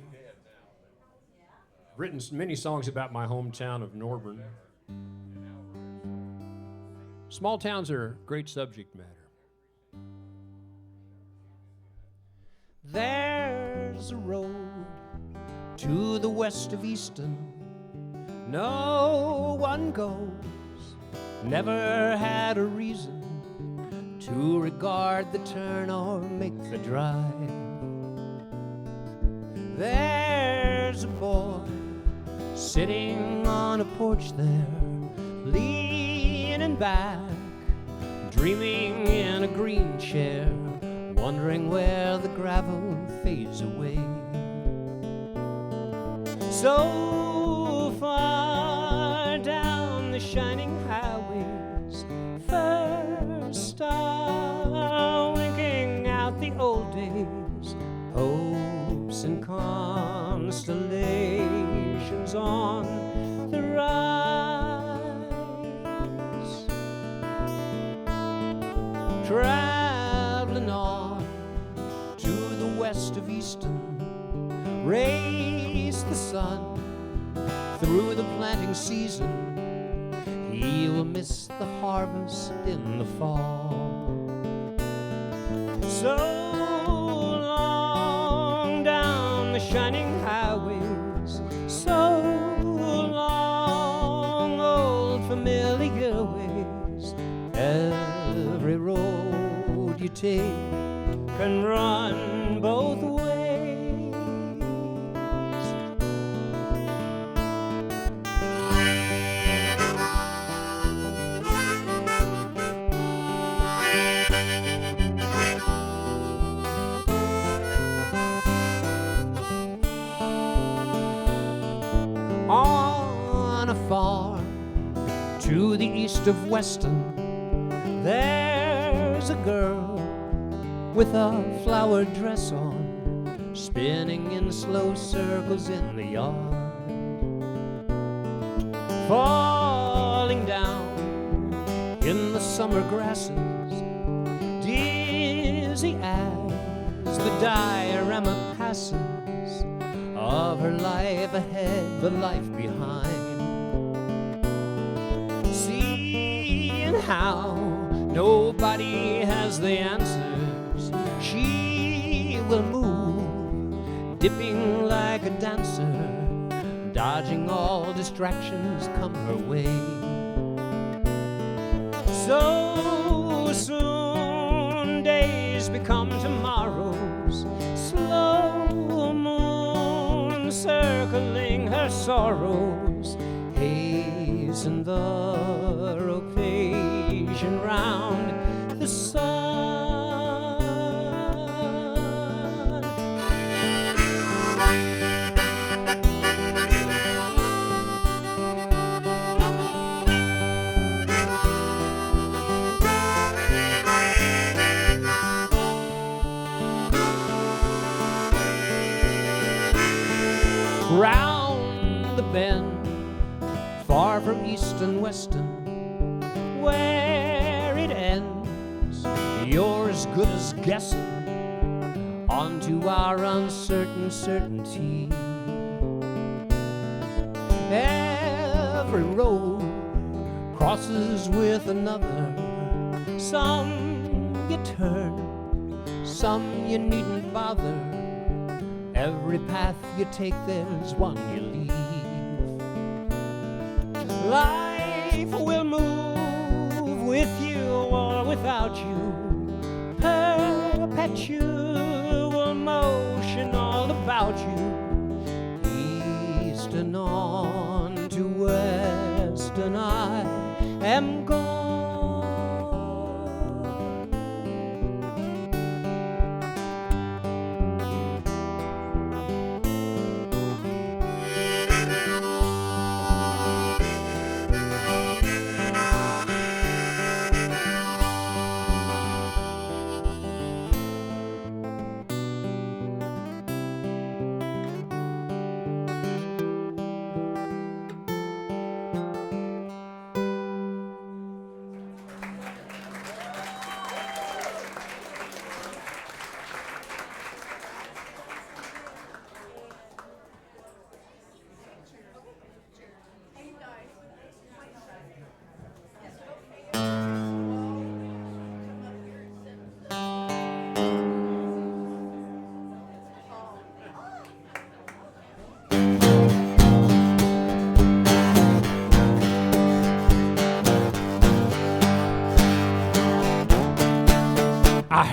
Written many songs about my hometown of Norburn. Small towns are great subject matter. There's a road to the west of Easton. No one goes, never had a reason to regard the turn or make the drive. There's a boy sitting on a porch there, leaning back, dreaming in a green chair, wondering where the gravel fades away. So far down the shining highways, first star winking out the old days, hopes and constellations on the rise. Traveling on to the west of Easton, race the sun through the planting season. He will miss the harvest in the fall. So long down the shining highways, so long old familiar ways. Every road you take can run both ways. On a farm to the east of Weston, there's a girl with a flowered dress on, spinning in slow circles in the yard. Falling down in the summer grasses, dizzy as the diorama passes of her life ahead, the life behind. Seeing how nobody has the answers, she will move, dipping like a dancer, dodging all distractions come her way. So soon days become tomorrows, slow moon circling her sorrows, hasten the rotation round the sun. Round the bend, far from east and weston, where it ends, you're as good as guessing onto our uncertain certainty. Every road crosses with another, some you turn, some you needn't bother. Every path you take, there's one you leave. Life will move with you or without you, perpetual motion all about you. East and on to west, and I am gone.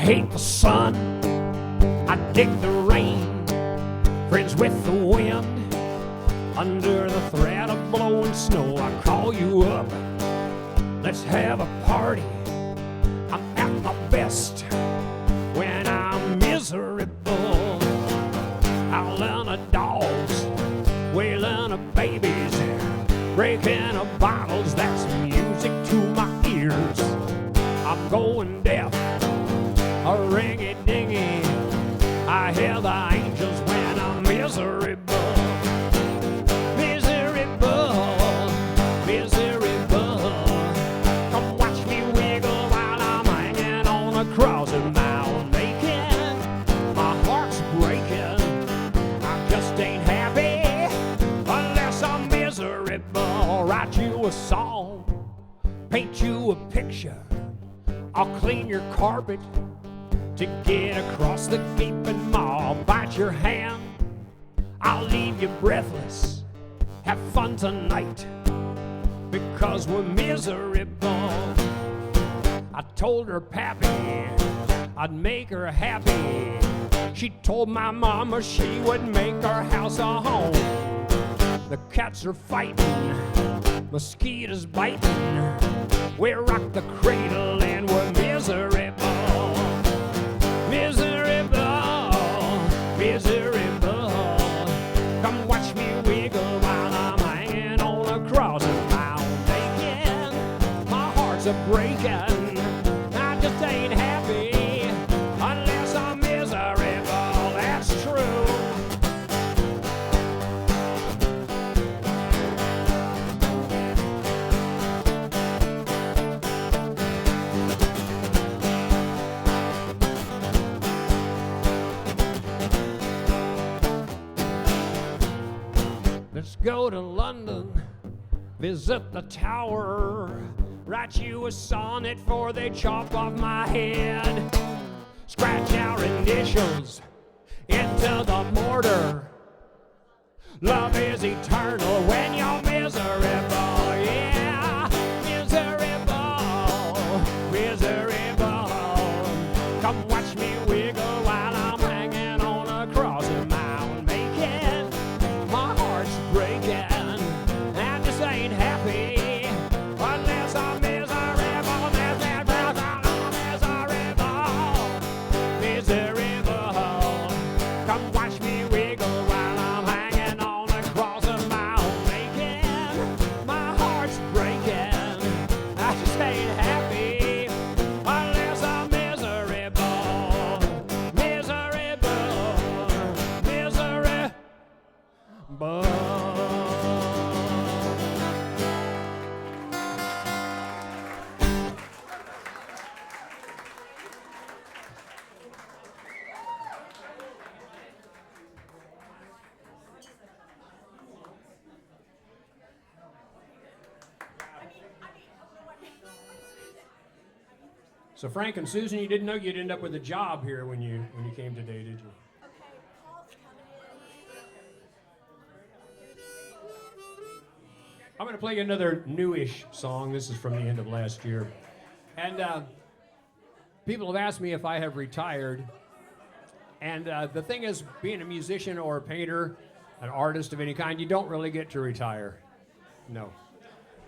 hate the sun, I dig the rain, friends with the wind. Under the threat of blowing snow, I call you up. Let's have a party. I'm at my best when I'm miserable. Howling of dogs, wailing of babies, breaking of bottles, that's music to my ears. I'm going deaf, a ringy-dingy. I hear the angels when I'm miserable. Miserable, miserable. Come watch me wiggle while I'm hanging on a crossing mound. Naked, my heart's breaking. I just ain't happy unless I'm miserable. Write you a song, paint you a picture. I'll clean your carpet to get across the gaping maw. Bite your hand, I'll leave you breathless. Have fun tonight because we're miserable. I told her pappy I'd make her happy. She told my mama she would make our house a home. The cats are fighting, mosquitoes biting. We rock the cradle and we're miserable. Miserable, miserable. Come watch me wiggle while I'm hanging on a crossing mound. Naked, my heart's a breaking. I just ain't happy unless I'm miserable. That's true. Let's go to London, visit the tower, write you a sonnet for they chop off my head, scratch our initials into the mortar. Love is eternal when you're miserable, yeah, miserable, miserable. Come watch me wiggle while I'm hanging on a crossing mound, making my heart's breaking. I just ain't happy unless I'm miserable, miserable, miserable. Come watch me wiggle while I'm hanging on across a mound, making my heart's breaking. I just ain't happy unless I'm miserable, miserable, miserable. So Frank and Susan, you didn't know you'd end up with a job here when you came today, did you? I'm going to play you another newish song. This is from the end of last year. And people have asked me if I have retired. And the thing is, being a musician or a painter, an artist of any kind, you don't really get to retire. No.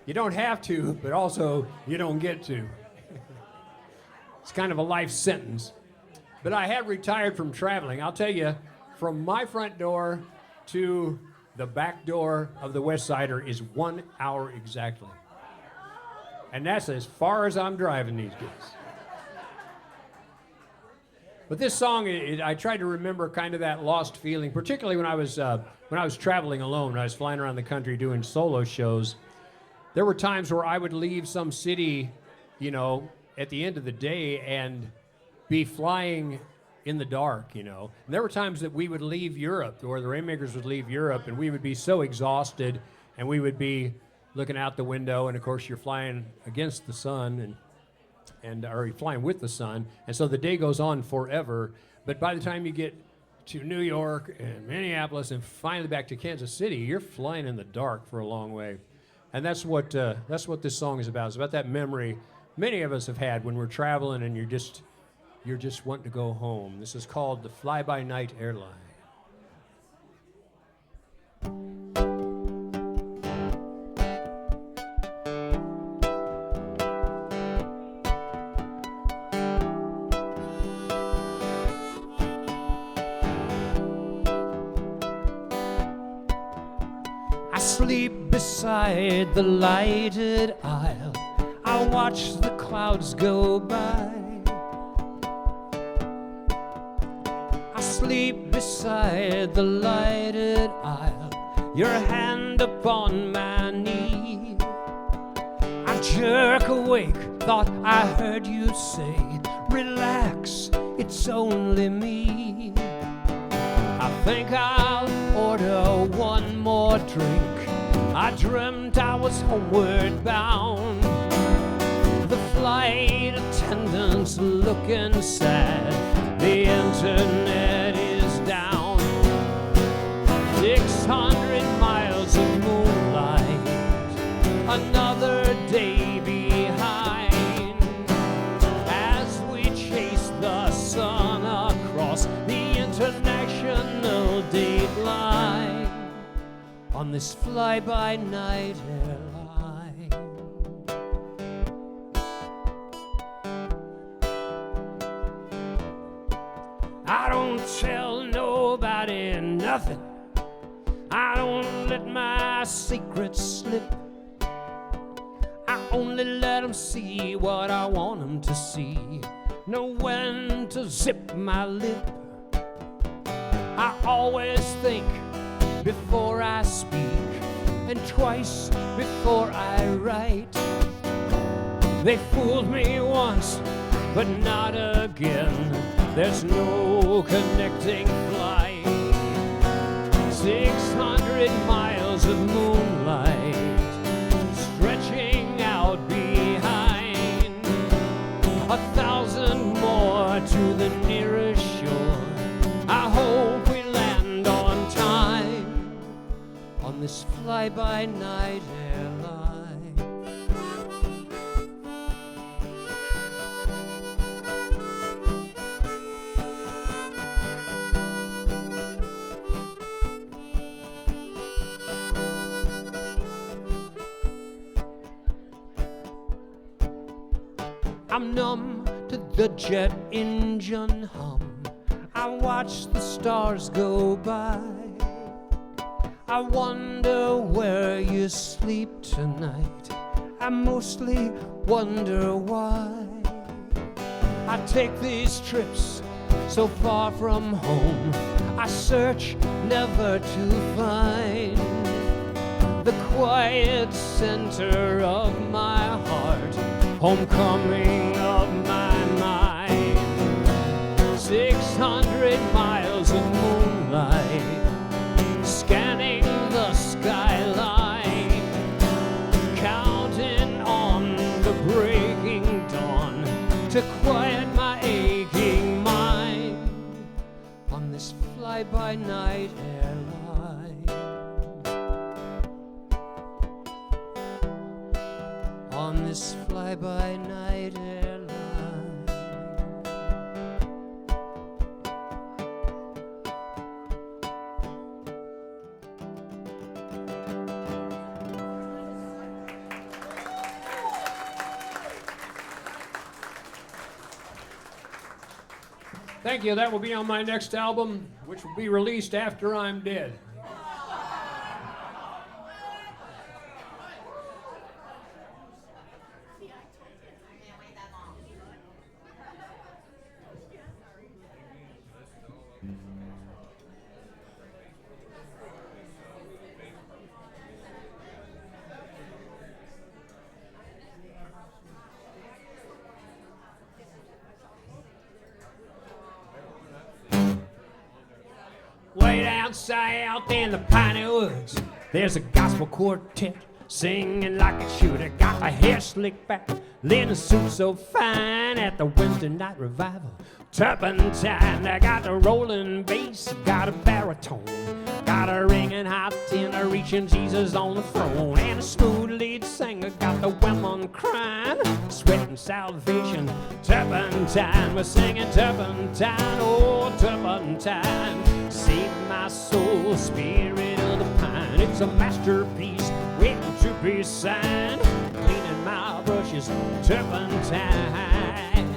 You don't have to, but also you don't get to. It's kind of a life sentence. But I have retired from traveling. I'll tell you, from my front door to the back door of the Westsider is 1 hour exactly. And that's as far as I'm driving these days. But this song, I tried to remember kind of that lost feeling, particularly when I was traveling alone, when I was flying around the country doing solo shows. There were times where I would leave some city, you know, at the end of the day and be flying in the dark, you know. And there were times that we would leave Europe, or the Rainmakers would leave Europe, and we would be so exhausted, and we would be looking out the window, and of course you're flying against the sun, or you're flying with the sun, and so the day goes on forever. But by the time you get to New York and Minneapolis and finally back to Kansas City, you're flying in the dark for a long way. And that's what this song is about. It's about that memory many of us have had when we're traveling and you're just wanting to go home. This is called the Fly-By-Night Airline. I sleep beside the lighted aisle. I watch the clouds go by. I sleep beside the lighted aisle, your hand upon my knee. I jerk awake, thought I heard you say, relax, it's only me. I think I'll order one more drink. I dreamt I was homeward bound. The flight attendants looking sad. The internet is down. 600 miles of moonlight, another day behind. As we chase the sun across the international date line on this fly-by-night airline. I don't tell nobody nothing. I don't let my secrets slip. I only let them see what I want them to see. Know when to zip my lip. I always think before I speak, and twice before I write. They fooled me once, but not again. There's no connecting flight. 600 miles of moonlight stretching out behind. 1,000 more to the nearest shore. I hope we land on time on this fly-by-night airline. I'm numb to the jet engine hum. I watch the stars go by. I wonder where you sleep tonight. I mostly wonder why. I take these trips so far from home. I search never to find the quiet center of my heart, homecoming of my mind. 600 miles of moonlight, scanning the skyline, counting on the breaking dawn to quiet my aching mind on this fly-by-night airline. On this fly-by-night airline. Thank you. That will be on my next album, which will be released after I'm dead. Way down south in the piney woods, there's a gospel quartet singing like a shooter. Got my hair slicked back, linen suit so fine at the Wednesday night revival. Turpentine, I got the rolling bass, got a baritone, got a ringing hot tenor reaching Jesus on the throne, and a smooth lead singer got the women crying. sweat and salvation. Turpentine, we're singing turpentine, oh turpentine. Save my soul, spirit of the pine. It's a masterpiece waiting to be signed. Cleaning my brushes, turpentine.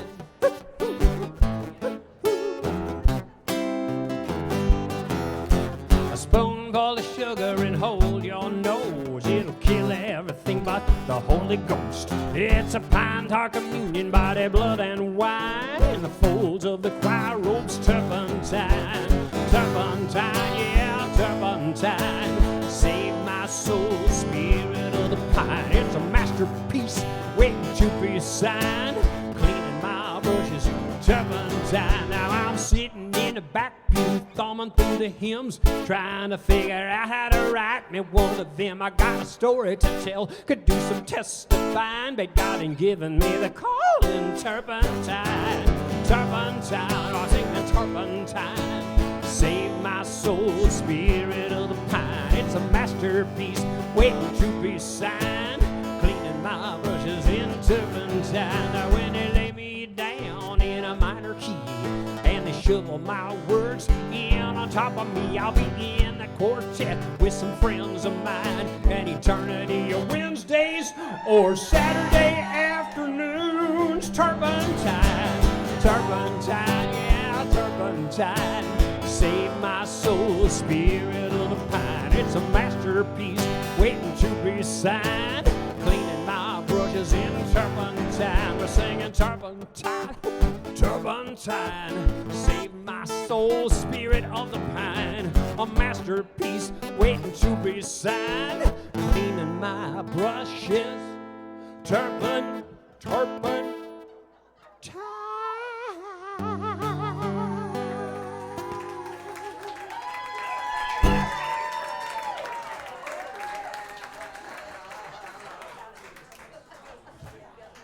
A spoonful of sugar and hold your nose. It'll kill everything but the Holy Ghost. It's a pine tar communion, body, blood, and wine. In the folds of the choir robes, turpentine. Turpentine, yeah, turpentine. Save my soul, spirit of the pine. It's a masterpiece waiting to be signed. Cleaning my brushes, turpentine. Now I'm sitting in the back pew, thumbing through the hymns, trying to figure out how to write me one of them. I got a story to tell, could do some testifying, but God ain't given me the calling. Turpentine, turpentine, I sing the turpentine. Save my soul, spirit of the pine. It's a masterpiece waiting to be signed. Cleaning my brushes in turpentine. Now when they lay me down in a minor key and they shovel my words in on top of me, I'll be in the quartet with some friends of mine. An eternity of Wednesdays or Saturday afternoons. Turpentine, turpentine, yeah, turpentine. Save my soul, spirit of the pine. It's a masterpiece waiting to be signed. Cleaning my brushes in turpentine. We're singing turpentine, turpentine. Save my soul, spirit of the pine. A masterpiece waiting to be signed. Cleaning my brushes, turpentine.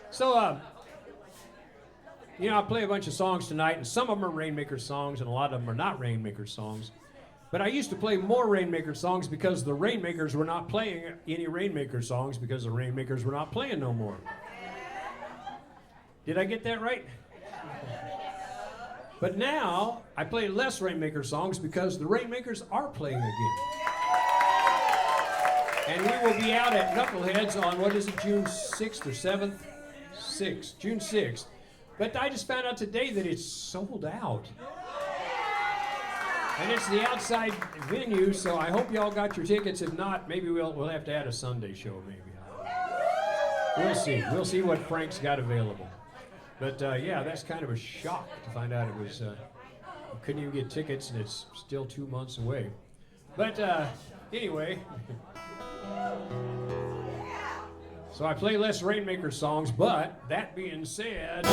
So, you know, I play a bunch of songs tonight, and some of them are Rainmaker songs, and a lot of them are not Rainmaker songs. But I used to play more Rainmaker songs because the Rainmakers were not playing any Rainmaker songs because the Rainmakers were not playing no more. Did I get that right? But now, I play less Rainmaker songs because the Rainmakers are playing again. And we will be out at Knuckleheads on, what is it, June 6th or 7th? June 6th. But I just found out today that it's sold out. And it's the outside venue, so I hope y'all got your tickets. If not, maybe we'll have to add a Sunday show, maybe. We'll see. We'll see what Frank's got available. But yeah, that's kind of a shock to find out it was, couldn't even get tickets and it's still 2 months away. But anyway. So I play less Rainmaker songs, but that being said,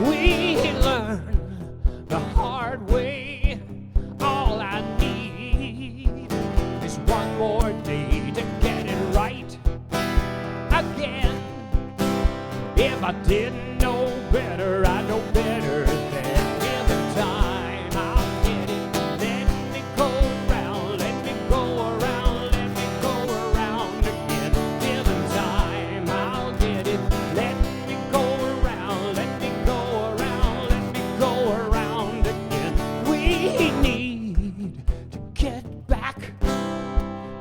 we learn the hard way. All I need is one more day to get it right again. If I didn't know better, I know better than every time I'll get it. Let me go around, let me go around, let me go around again. Given time, I'll get it. Let me go around, let me go around, let me go around again. We need to get back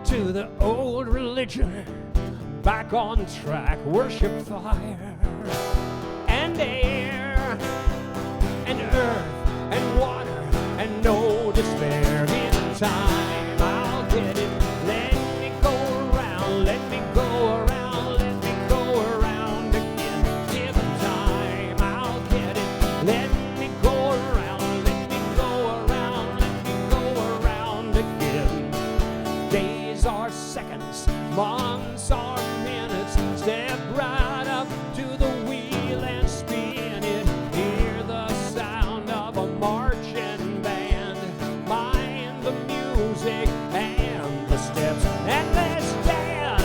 to the old religion. Back on track, worship fire and air and earth and water and no despair. In time, I'll get it. Let me go around, let me go around, let me go around again. Given time, I'll get it. Let me go around, let me go around, let me go around again. Days are seconds, months are minutes. Step right up to the wheel and spin it. Hear the sound of a marching band. Mind the music and the steps, and let's dance.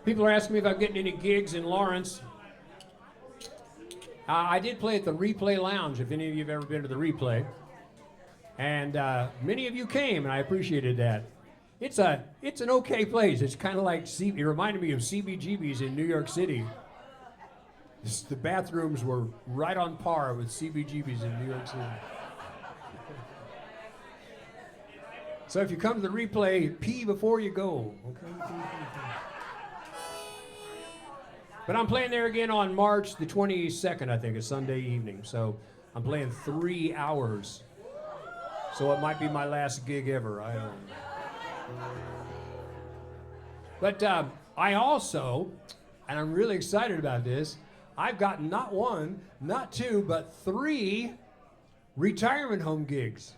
People are asking me if I'm getting any gigs in Lawrence. I did play at the Replay Lounge, if any of you have ever been to the Replay. And many of you came, and I appreciated that. It's an okay place. It's kind of like, it reminded me of CBGB's in New York City. The bathrooms were right on par with CBGB's in New York City. So if you come to the Replay, pee before you go. Okay? But I'm playing there again on March the 22nd, I think, a Sunday evening. So I'm playing 3 hours. So it might be my last gig ever. I don't know. But I also, and I'm really excited about this, I've got not one, not two, but 3 retirement home gigs.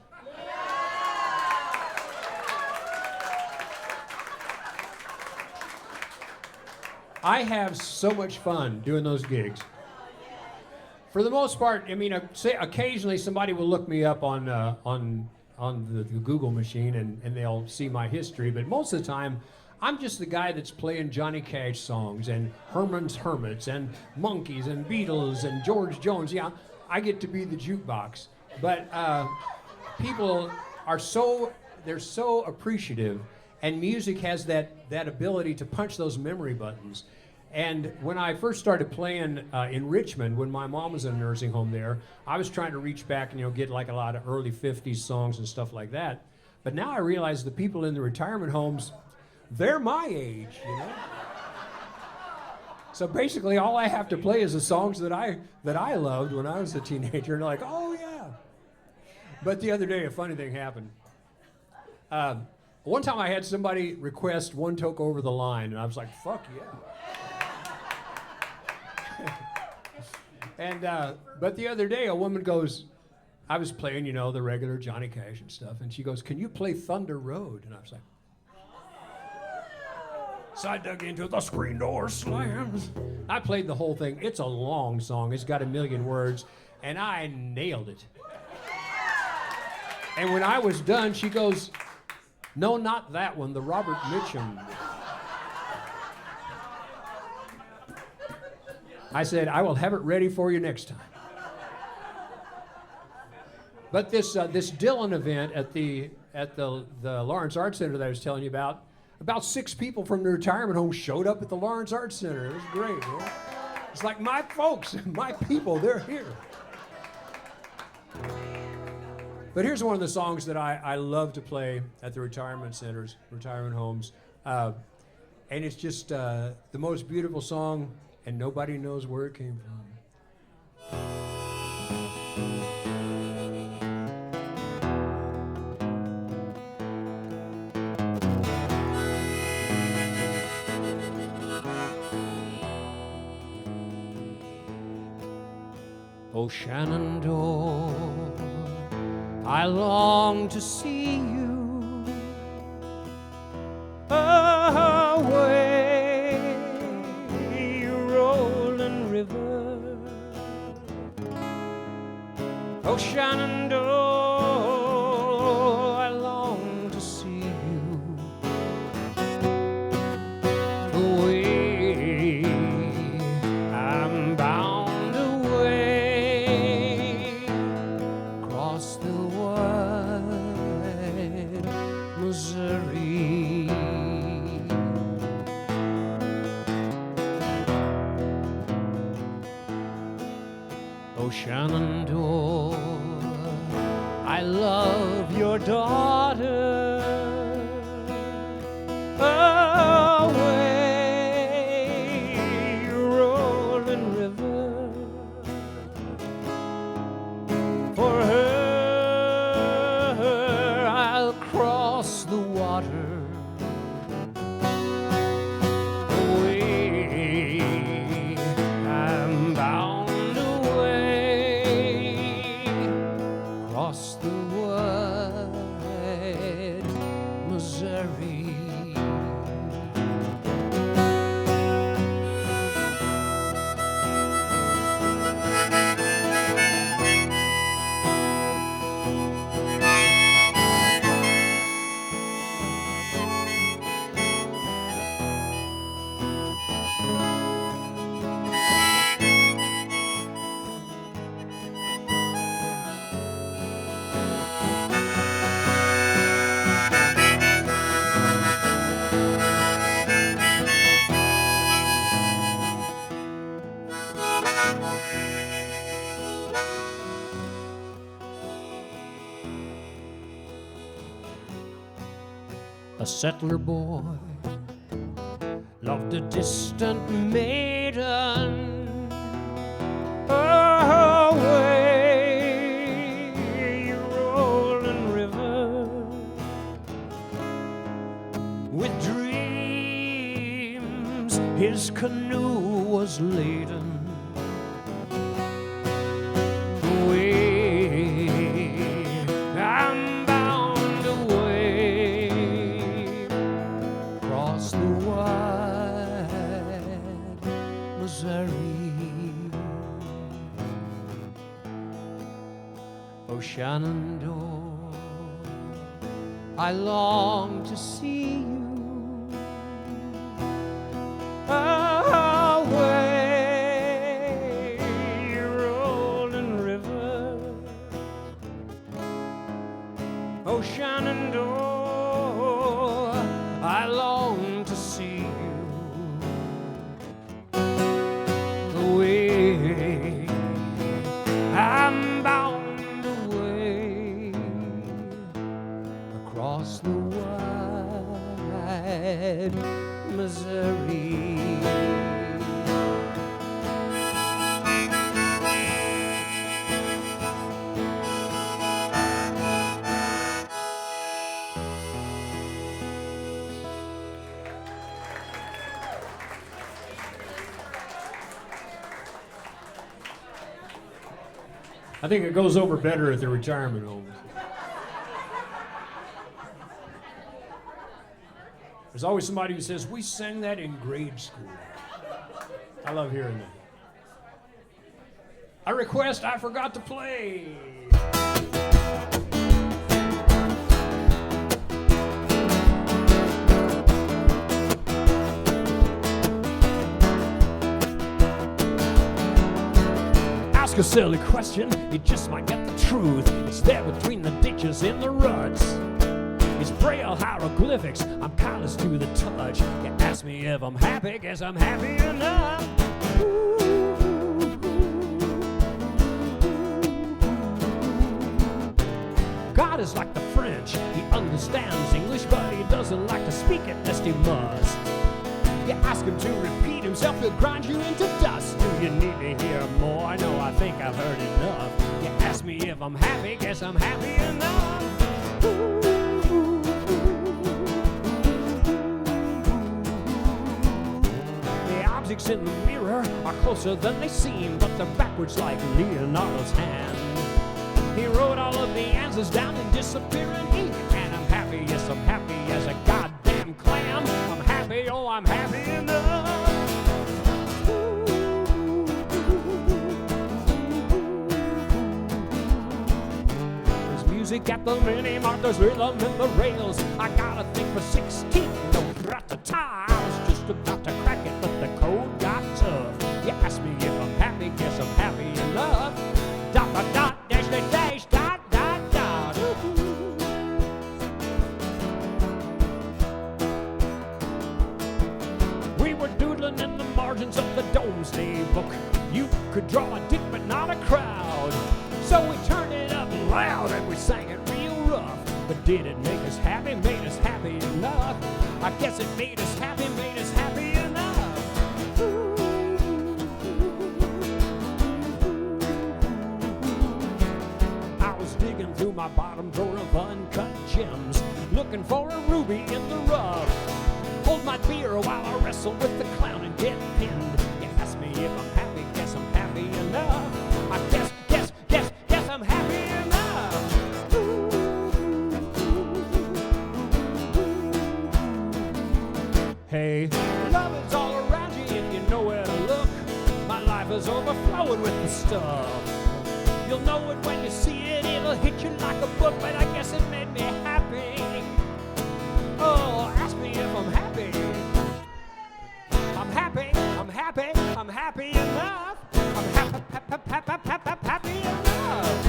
I have so much fun doing those gigs. For the most part, I mean, say occasionally somebody will look me up on the Google machine and they'll see my history, but most of the time, I'm just the guy that's playing Johnny Cash songs and Herman's Hermits and Monkees and Beatles and George Jones. Yeah, I get to be the jukebox. But people are they're so appreciative, and music has that ability to punch those memory buttons. And when I first started playing in Richmond, when my mom was in a nursing home there, I was trying to reach back and get like a lot of early 50s songs and stuff like that. But now I realize the people in the retirement homes, they're my age, So basically all I have to play is the songs that I loved when I was a teenager, and they're like, oh yeah. But the other day a funny thing happened. One time I had somebody request One Toke Over the Line, and I was like, fuck yeah. But the other day, a woman goes, I was playing, the regular Johnny Cash and stuff, and she goes, can you play Thunder Road? And I was like, so I dug into it, the screen door slams. I played the whole thing. It's a long song. It's got 1 million words, and I nailed it. And when I was done, she goes, no, not that one, the Robert Mitchum. I said, I will have it ready for you next time. But this Dylan event at the Lawrence Arts Center that I was telling you about 6 people from the retirement home showed up at the Lawrence Arts Center. It was great. It's like my folks, my people, they're here. But here's one of the songs that I love to play at the retirement centers, retirement homes. And it's just the most beautiful song, and nobody knows where it came from. Oh, Shenandoah, I long to see you away, rolling river. Oh, Shenandoah, I long to see you away. I'm bound away across the wide Missouri. Oh, Shenandoah, I love your daughter. Away, rolling river. For her, I'll cross the water. Away, I'm bound away across the wide Missouri. a settler boy, loved a distant maiden away, rolling river, with dreams his canoe was laden. I'm bound away across the wide Missouri. Oh, Shenandoah, I long to see you away, rolling river. Oh, Shenandoah, I long to see you away. I'm bound away across the wide Missouri. I think it goes over better at the retirement home. There's always somebody who says, we sang that in grade school. I love hearing that. A request I forgot to play. Ask a silly question, you just might get the truth. It's there between the ditches and the ruts. It's braille hieroglyphics, I'm callous to the touch. You ask me if I'm happy, guess I'm happy enough. God is like the French, he understands English, but he doesn't like to speak it lest he must. You ask him to repeat himself, he'll grind you into dust. Do you need to hear more? No, I think I've heard enough. You ask me if I'm happy, guess I'm happy enough. The objects in the mirror are closer than they seem, but they're backwards like Leonardo's hand. He wrote all of the answers down in disappearing ink, and I'm happy, yes, I'm happy as a goddamn clam. I'm happy, oh, I'm happy enough. There's music at the mini mart, there's rhythm in the rails. I got a thing for 16, no rat-ta-ta. I was just about to crack it, but the code got tough. You ask me if I'm happy, guess I'm happy enough. Dot, dot, dot, dash, dash, dash, dot, dot, dot. We were doodling in the margins of the Domesday Book. You could draw a dick, but not a crowd. So we turned it up loud and we sang it real rough. But did it make us happy? Made us happy enough? I guess it made us happy, made us happy enough. I was digging through my bottom drawer of uncut gems, looking for a ruby in the rough. Hold my beer while I wrestle with the clown and get pinned. You ask me if I'm happy, guess I'm happy enough. I guess I'm happy enough. Hey, love is all around you if you know where to look. My life is overflowing with the stuff. You'll know it when you see it, it'll hit you like a book, but I guess it made me happy. Oh, ask me if I'm happy. I'm happy, I'm happy, I'm happy enough. I'm happy, happy enough.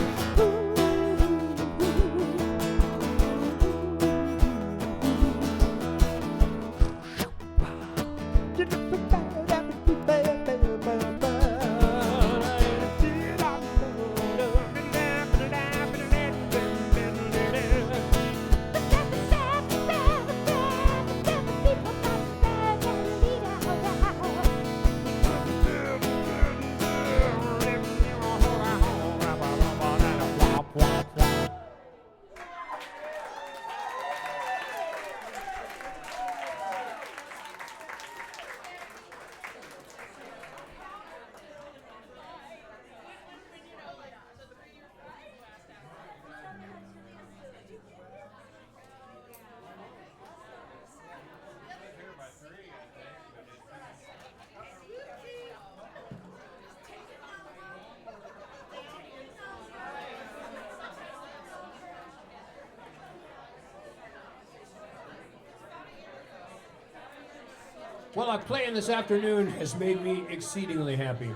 Well, playing this afternoon has made me exceedingly happy.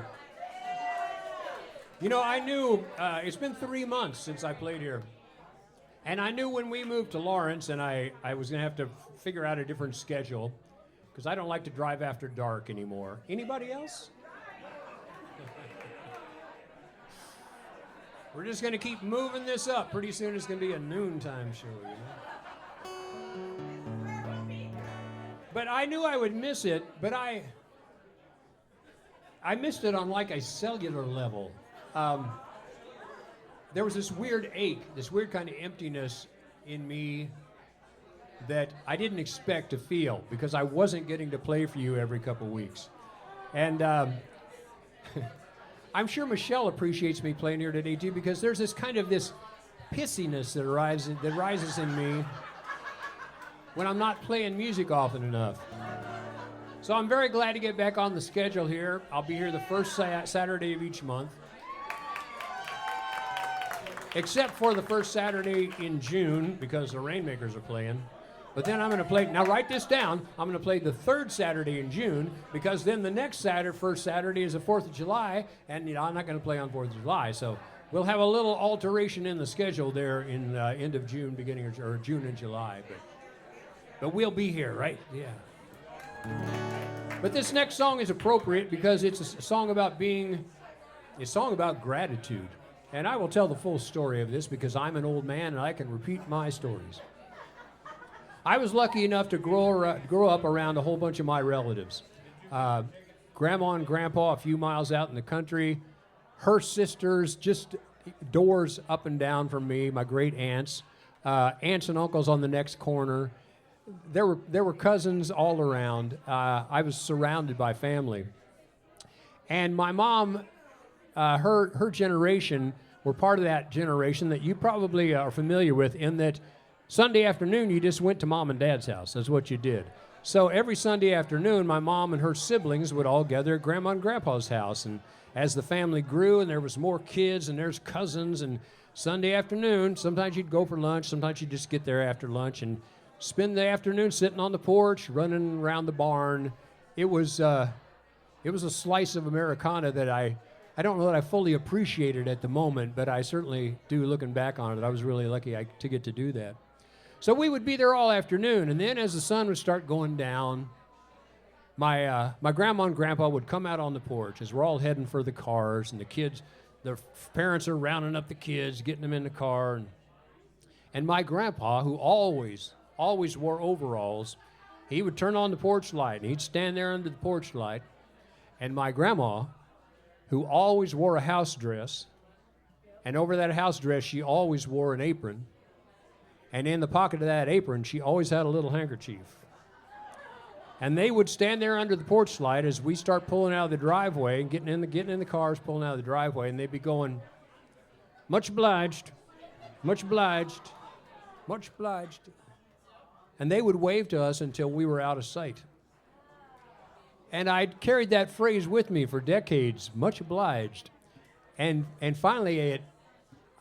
You know, I knew it's been 3 months since I played here. And I knew when we moved to Lawrence and I was going to have to figure out a different schedule because I don't like to drive after dark anymore. Anybody else? We're just going to keep moving this up. Pretty soon it's going to be a noontime show, you know? But I knew I would miss it, but I missed it on like a cellular level. There was this weird ache, this weird kind of emptiness in me that I didn't expect to feel because I wasn't getting to play for you every couple weeks. And I'm sure Michelle appreciates me playing here today too because there's this kind of this pissiness that rises in me when I'm not playing music often enough. So I'm very glad to get back on the schedule here. I'll be here the first Saturday of each month. Except for the first Saturday in June, because the Rainmakers are playing. But then I'm going to play, now write this down, I'm going to play the third Saturday in June, because then the next Saturday, first Saturday is the 4th of July, and you know, I'm not going to play on 4th of July. So we'll have a little alteration in the schedule there in end of June, beginning of June and July. But we'll be here, right? Yeah. But this next song is appropriate because it's a song about gratitude. And I will tell the full story of this because I'm an old man and I can repeat my stories. I was lucky enough to grow up around a whole bunch of my relatives. Grandma and Grandpa a few miles out in the country. Her sisters just doors up and down from me, my great aunts. Aunts and uncles on the next corner. There were cousins all around. I was surrounded by family. And my mom, her generation were part of that generation that you probably are familiar with in that Sunday afternoon you just went to Mom and Dad's house. That's what you did. So every Sunday afternoon my mom and her siblings would all gather at Grandma and Grandpa's house. And as the family grew and there was more kids and there's cousins and Sunday afternoon, sometimes you'd go for lunch, sometimes you'd just get there after lunch and spend the afternoon sitting on the porch, running around the barn. It was a slice of Americana that I don't know that I fully appreciated at the moment, but I certainly do looking back on it. I was really lucky to get to do that. So we would be there all afternoon, and then as the sun would start going down, my grandma and grandpa would come out on the porch as we're all heading for the cars, and the kids, the parents are rounding up the kids, getting them in the car, and my grandpa, who always wore overalls, he would turn on the porch light, and he'd stand there under the porch light, and my grandma, who always wore a house dress, and over that house dress she always wore an apron, and in the pocket of that apron she always had a little handkerchief. And they would stand there under the porch light as we start pulling out of the driveway and getting in the cars, pulling out of the driveway, and they'd be going, "Much obliged, much obliged, much obliged." And they would wave to us until we were out of sight. And I'd carried that phrase with me for decades, much obliged. And finally,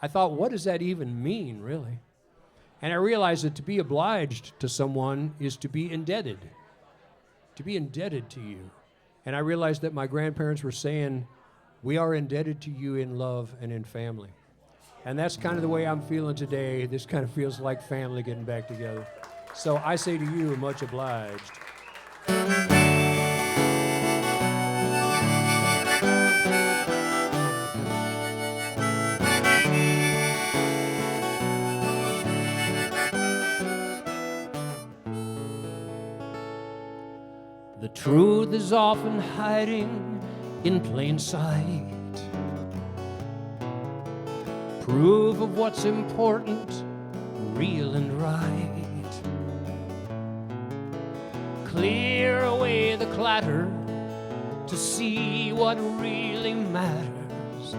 I thought, what does that even mean, really? And I realized that to be obliged to someone is to be indebted to you. And I realized that my grandparents were saying, we are indebted to you in love and in family. And that's kind of the way I'm feeling today. This kind of feels like family getting back together. So I say to you, much obliged. The truth is often hiding in plain sight. Proof of what's important, real and right. Clear away the clatter to see what really matters.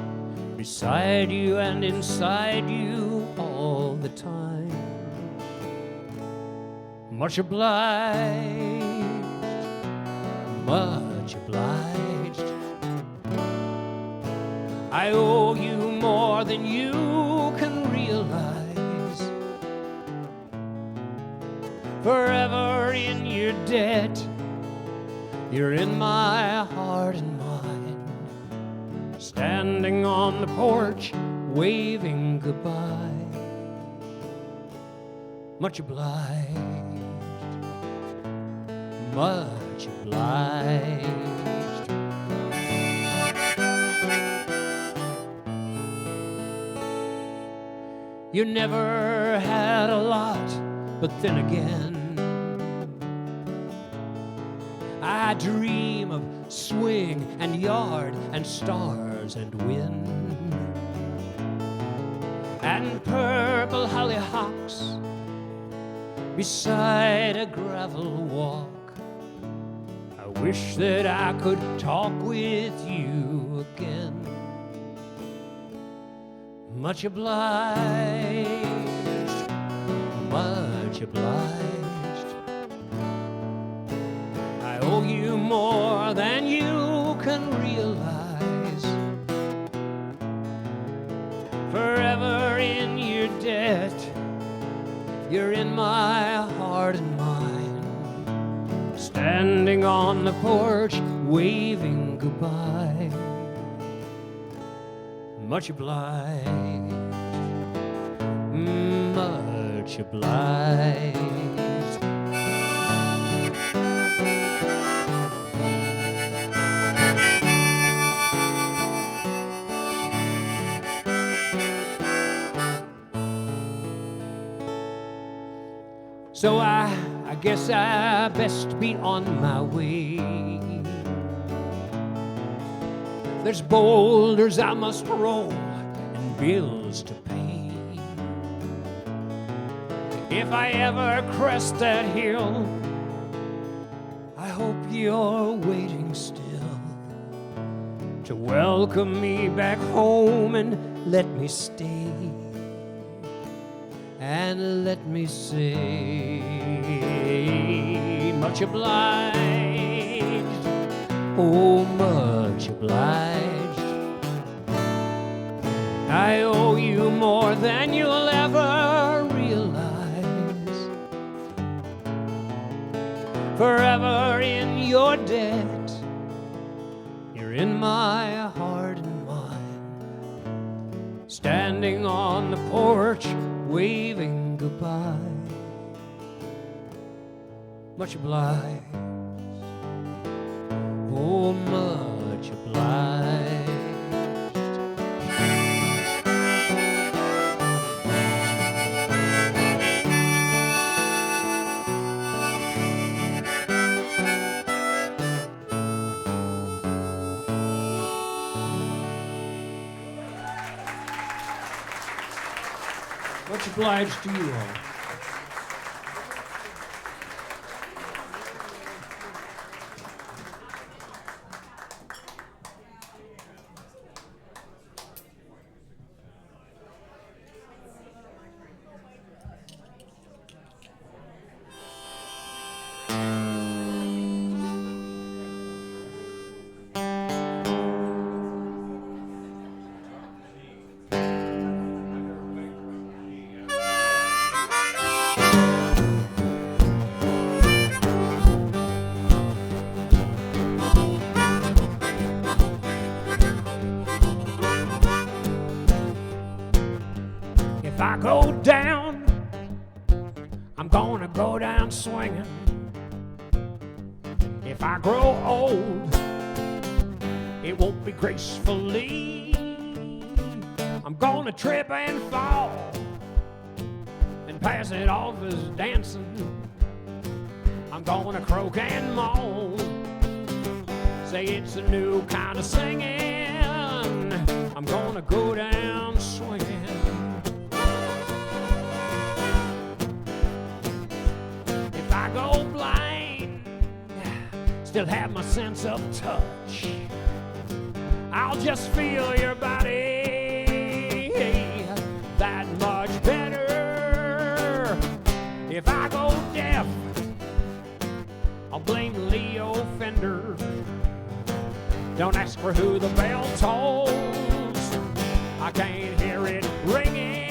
Beside you and inside you all the time. Much obliged. Much obliged. I owe you more than you can realize. Forever in your debt, You're in my heart and mind, standing on the porch, waving goodbye. Much obliged, much obliged. You never had a lot, but then again, I dream of swing and yard and stars and wind and purple hollyhocks beside a gravel walk. I wish that I could talk with you again. Much obliged, much obliged. I owe you more than you can realize. Forever in your debt, you're in my heart and mind, standing on the porch, waving goodbye. Much obliged, much obliged. So I guess I best be on my way. There's boulders I must roll and bills to pay. If I ever crest that hill, I hope you're waiting still to welcome me back home and let me stay. And let me say, much obliged, oh, much obliged. I owe you more than you'll ever realize. Forever in your debt, you're in my heart and mind, standing on the porch, waving goodbye. Much obliged, oh, much obliged. Much obliged to you all. If I go down, I'm gonna go down swinging. If I grow old, it won't be gracefully. I'm gonna trip and fall and pass it off as dancing. I'm gonna croak and moan, say it's a new kind of singing. I'm gonna go down swinging. If I go blind, still have my sense of touch, I'll just feel your body that much better. If I go deaf, I'll blame Leo Fender. Don't ask for who the bell tolls, I can't hear it ringing.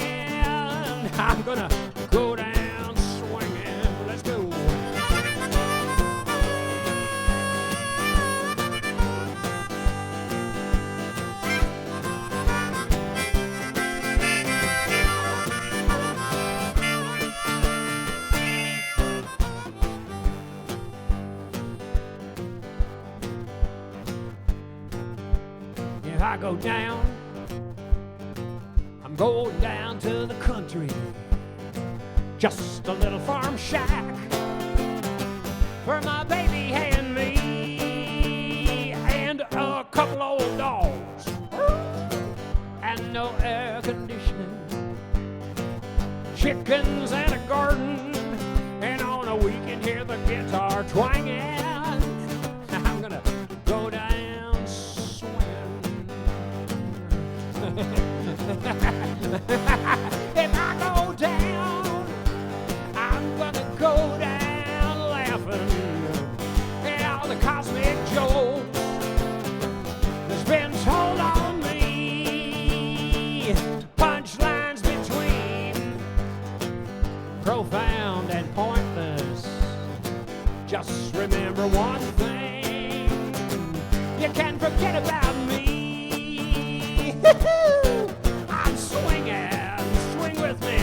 I'm gonna go down swinging. Let's go. if I go down, I'm going down to the country. Just a little farm shack for my baby and me, and a couple old dogs, and no air conditioning, chickens and a garden, and on a weekend hear the guitar twanging. I'm gonna go down swinging. If I go down, I'm gonna go down laughing. And all the cosmic jokes that's been told on me, punchlines between profound and pointless. Just remember one thing, you can forget about me. I'm swinging, swing with me.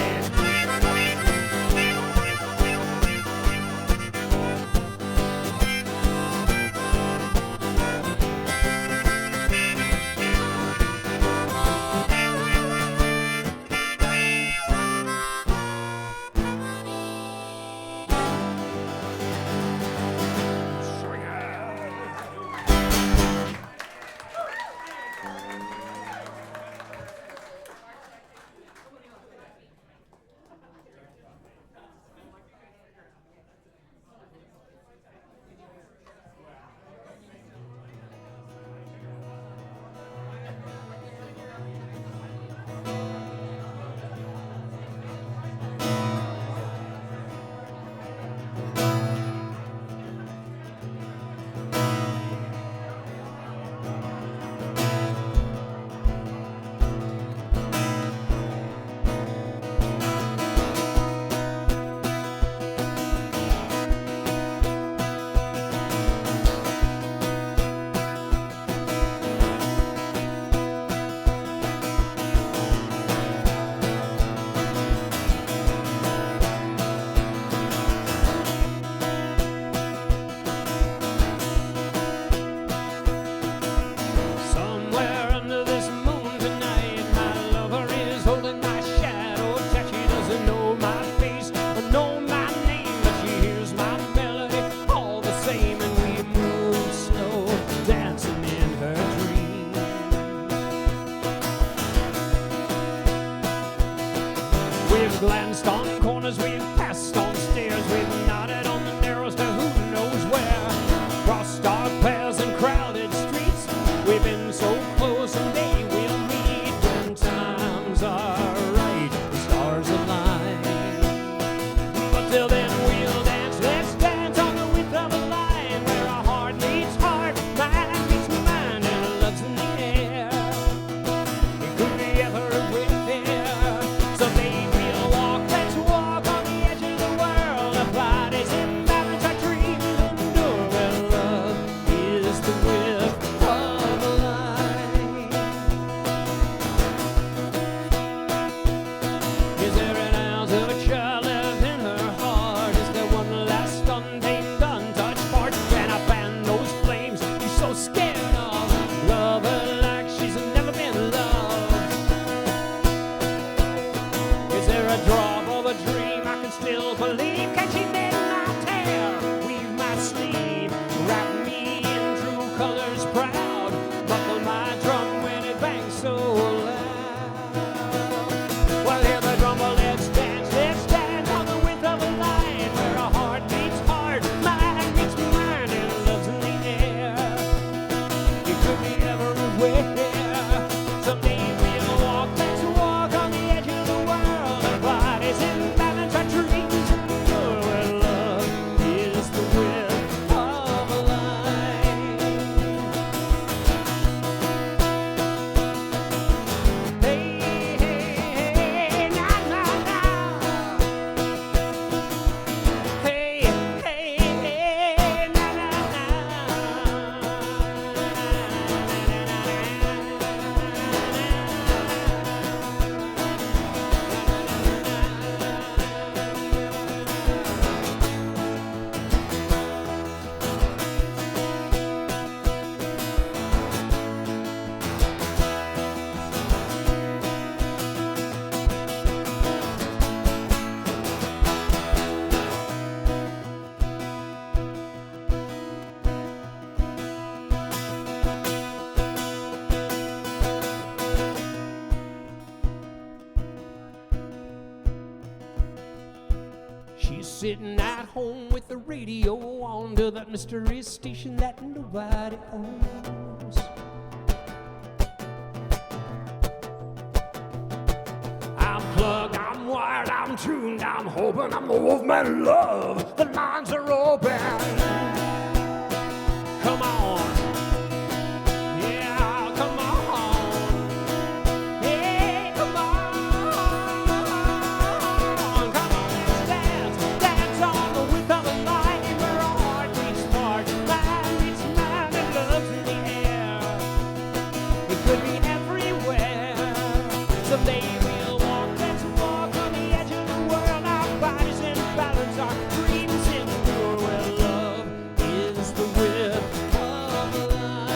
sitting at home with the radio on to that mysterious station that nobody owns. I'm plugged, I'm wired, I'm tuned, I'm hoping I'm the Wolfman love. The lines are open. Come on. Yeah, come on. Hey, come on. Come on, let's dance. Dance on the width of the night where our heart beats part. Man meets man and love's in the air. It could be everywhere. Someday we'll walk, let's walk on the edge of the world. Our bodies in balance, our dreams in pure where love is the width of the line.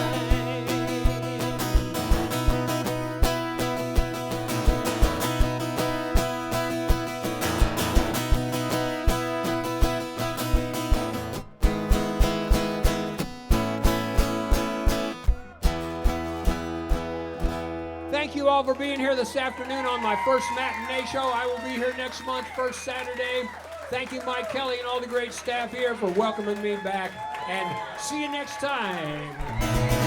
Thank you all for being here this afternoon on my first matinee show. I will be here next month, first Saturday. Thank you, Mike Kelly, and all the great staff here for welcoming me back. And see you next time.